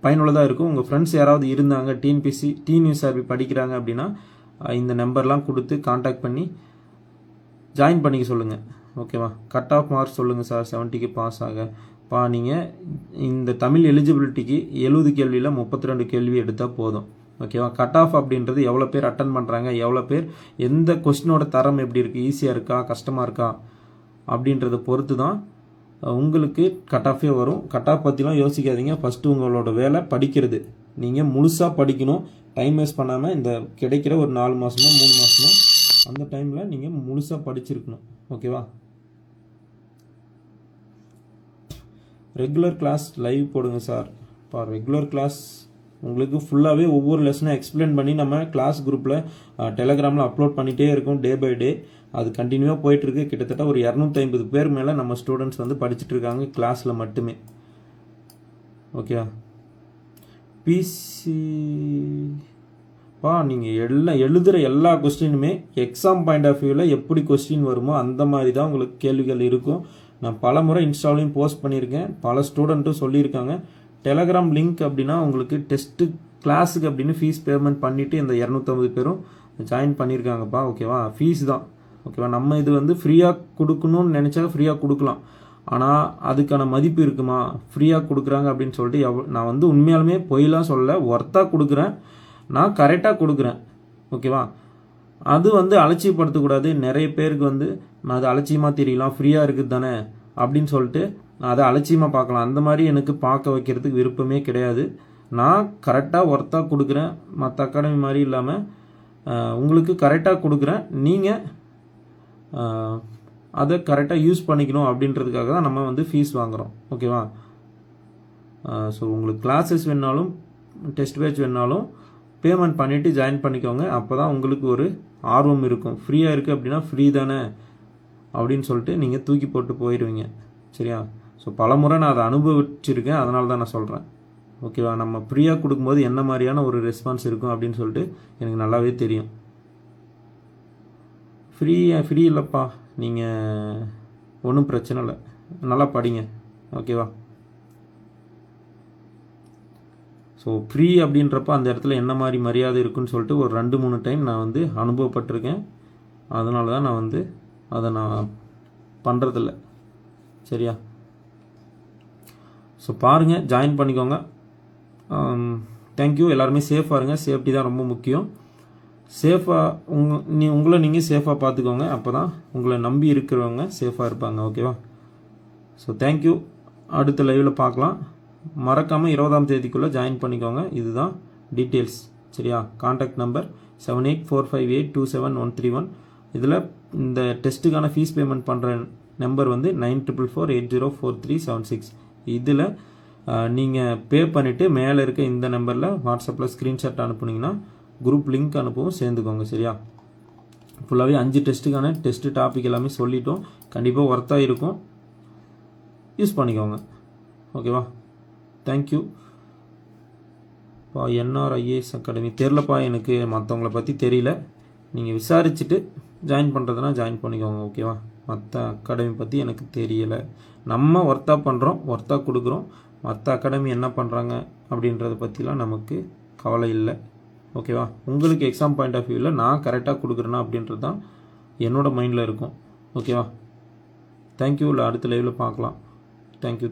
பயனுள்ளதாக இருக்கும். உங்கள் ஃப்ரெண்ட்ஸ் யாராவது இருந்தாங்க டிஎன்யூஎஸ்ஆர்பி படிக்கிறாங்க அப்படின்னா இந்த நம்பர்லாம் கொடுத்து காண்டாக்ட் பண்ணி ஜாயின் பண்ணிக்க சொல்லுங்கள், ஓகேவா? கட் ஆஃப் மார்க்ஸ் சொல்லுங்கள் சார், 70க்கு பாஸ் ஆகப்பா. நீங்கள் இந்த தமிழ் எலிஜிபிலிட்டிக்கு 70 கேள்வியில் 32 கேள்வி எடுத்தால் போதும், ஓகேவா? கட் ஆஃப் அப்படின்றது எவ்வளோ பேர் அட்டன் பண்ணுறாங்க, எவ்வளோ பேர் எந்த கொஸ்டினோட தரம் எப்படி இருக்குது, ஈஸியாக இருக்கா கஷ்டமாக இருக்கா அப்படின்றத பொறுத்து தான் உங்களுக்கு கட் ஆஃபே வரும். கட் ஆஃப் பற்றிலாம் யோசிக்காதீங்க, ஃபஸ்ட்டு உங்களோட வேலை படிக்கிறது. நீங்கள் முழுசாக படிக்கணும், டைம் வேஸ்ட் பண்ணாமல். இந்த கிடைக்கிற ஒரு 4 மாதமோ 3 மாதமோ அந்த டைமில் நீங்கள் முழுசாக படிச்சிருக்கணும், ஓகேவா? ரெகுலர் கிளாஸ் லைவ் போடுங்க சார். இப்போ ரெகுலர் கிளாஸ் உங்களுக்கு ஃபுல்லாகவே ஒவ்வொரு லெசனை எக்ஸ்பிளைன் பண்ணி நம்ம கிளாஸ் குரூப்பில் டெலகிராமில் அப்லோட் பண்ணிகிட்டே இருக்கும், டே பை டே. அது கண்டினியூவாக போயிட்டுருக்கு. கிட்டத்தட்ட ஒரு 250 பேர் மேலே நம்ம ஸ்டூடெண்ட்ஸ் வந்து படிச்சுட்டு இருக்காங்க கிளாஸில் மட்டுமே, ஓகேவா? பிசி நீங்கள் எழுதுகிற எல்லா கொஸ்டினுமே எக்ஸாம் பாயிண்ட் ஆஃப் வியூவில் எப்படி கொஸ்டின் வருமோ அந்த மாதிரி தான் உங்களுக்கு கேள்விகள் இருக்கும். நான் பல முறை இன்ஸ்டாலையும் போஸ்ட் பண்ணியிருக்கேன், பல ஸ்டூடெண்ட்டும் சொல்லியிருக்காங்க. டெலகிராம் லிங்க் அப்படின்னா உங்களுக்கு டெஸ்ட்டு கிளாஸுக்கு அப்படின்னு ஃபீஸ் பேமெண்ட் பண்ணிவிட்டு இந்த 250 பேரும் ஜாயின் பண்ணியிருக்காங்கப்பா. ஓகேவா, ஃபீஸ் தான். ஓகேவா, நம்ம இது வந்து ஃப்ரீயாக கொடுக்கணும்னு நினச்சா ஃப்ரீயாக கொடுக்கலாம். ஆனால் அதுக்கான மதிப்பு இருக்குமா? ஃப்ரீயாக கொடுக்குறாங்க அப்படின்னு சொல்லிட்டு நான் வந்து உண்மையாலுமே பொய்லாம் சொல்ல, ஒர்த்தாக கொடுக்குறேன், நான் கரெக்டாக கொடுக்குறேன். ஓகேவா, அது வந்து அலட்சியப்படுத்தக்கூடாது. நிறைய பேருக்கு வந்து நான் அது அலட்சியமாக தெரியலாம், ஃப்ரீயாக இருக்குது தானே அப்படின்னு சொல்லிட்டு நான் அதை அலட்சியமாக பார்க்கலாம். அந்த மாதிரி எனக்கு பார்க்க வைக்கிறதுக்கு விருப்பமே கிடையாது. நான் கரெக்டாக ஒர்த்தாக கொடுக்குறேன். மற்ற அகாடமி மாதிரி இல்லாமல் உங்களுக்கு கரெக்டாக கொடுக்குறேன். நீங்கள் அதை கரெக்டாக யூஸ் பண்ணிக்கணும் அப்படின்றதுக்காக தான் நம்ம வந்து ஃபீஸ் வாங்குகிறோம். ஓகேவா, ஸோ உங்களுக்கு கிளாஸஸ் வேணாலும் டெஸ்ட் பேட்ச் வேணாலும் பேமெண்ட் பண்ணிவிட்டு ஜாயின் பண்ணிக்கோங்க. அப்போ தான் உங்களுக்கு ஒரு ஆர்வம் இருக்கும். ஃப்ரீயாக இருக்குது அப்படின்னா ஃப்ரீ தானே அப்படின்னு சொல்லிட்டு நீங்கள் தூக்கி போட்டு போயிடுவீங்க. சரியா, ஸோ பல முறை நான் அதை அனுபவிச்சிருக்கேன், அதனால தான் நான் சொல்கிறேன். ஓகேவா, நம்ம ஃப்ரீயாக கொடுக்கும்போது என்ன மாதிரியான ஒரு ரெஸ்பான்ஸ் இருக்கும் அப்படின்னு சொல்லிட்டு எனக்கு நல்லாவே தெரியும். ஃப்ரீ இல்லைப்பா, நீங்கள் ஒன்றும் பிரச்சனை இல்லை, நல்லா படிங்க. ஓகேவா, ஸோ ஃப்ரீ அப்படின்றப்ப அந்த இடத்துல என்ன மாதிரி மரியாதை இருக்குன்னு சொல்லிட்டு ஒரு 2-3 டைம் நான் வந்து அனுபவப்பட்டிருக்கேன். அதனால தான் நான் வந்து அதை நான் பண்ணுறதில்ல. சரியா, ஸோ பாருங்கள், ஜாயின் பண்ணிக்கோங்க. தேங்க்யூ. எல்லாருமே சேஃபாக இருங்க. சேஃப்டி தான் ரொம்ப முக்கியம். சேஃபாக உங்களை நீங்கள் சேஃபாக பார்த்துக்கோங்க. அப்போ தான் உங்களை நம்பி இருக்கிறவங்க சேஃபாக இருப்பாங்க. ஓகேவா, ஸோ தேங்க்யூ. அடுத்த லைவில் பார்க்கலாம். மறக்காமல் 20ஆம் தேதிக்குள்ளே ஜாயின் பண்ணிக்கோங்க. இதுதான் டீட்டெயில்ஸ். சரியா, கான்டாக்ட் நம்பர் 7845827131. இதில் இந்த டெஸ்ட்டுக்கான ஃபீஸ் பேமெண்ட் பண்ணுற நம்பர் வந்து 9448043766. இதில் நீங்கள் பே பண்ணிவிட்டு மேலே இருக்க இந்த நம்பரில் வாட்ஸ்அப்பில் ஸ்க்ரீன்ஷாட் அனுப்புனீங்கன்னா குரூப் லிங்க் அனுப்பவும் சேர்ந்துக்கோங்க. சரியா, ஃபுல்லாகவே 5 டெஸ்ட்டுக்கான டெஸ்ட்டு டாபிக் எல்லாமே சொல்லிட்டோம். கண்டிப்பாக ஒர்த்தாக இருக்கும், யூஸ் பண்ணிக்கோங்க. ஓகேவா, தேங்க்யூ. NRIAS அகாடமி தெரிலப்பா, எனக்கு மற்றவங்கள பற்றி தெரியல. நீங்கள் விசாரிச்சுட்டு ஜாயின் பண்ணுறதுனா ஜாயின் பண்ணிக்கோங்க. ஓகேவா, மற்ற அகாடமி பற்றி எனக்கு தெரியலை. நம்ம ஒர்த்தாக பண்ணுறோம், ஒர்த்தாக கொடுக்குறோம். மற்ற அகாடமி என்ன பண்ணுறாங்க அப்படின்றத பற்றிலாம் நமக்கு கவலை இல்லை. ஓகேவா, உங்களுக்கு எக்ஸாம் பாயிண்ட் ஆஃப் வியூவில் நான் கரெக்டாக கொடுக்குறேன்னா அப்படின்றது தான் என்னோடய மைண்டில் இருக்கும். ஓகேவா, தேங்க்யூ. இல்லை அடுத்த லைவில் பார்க்கலாம். தேங்க்யூ.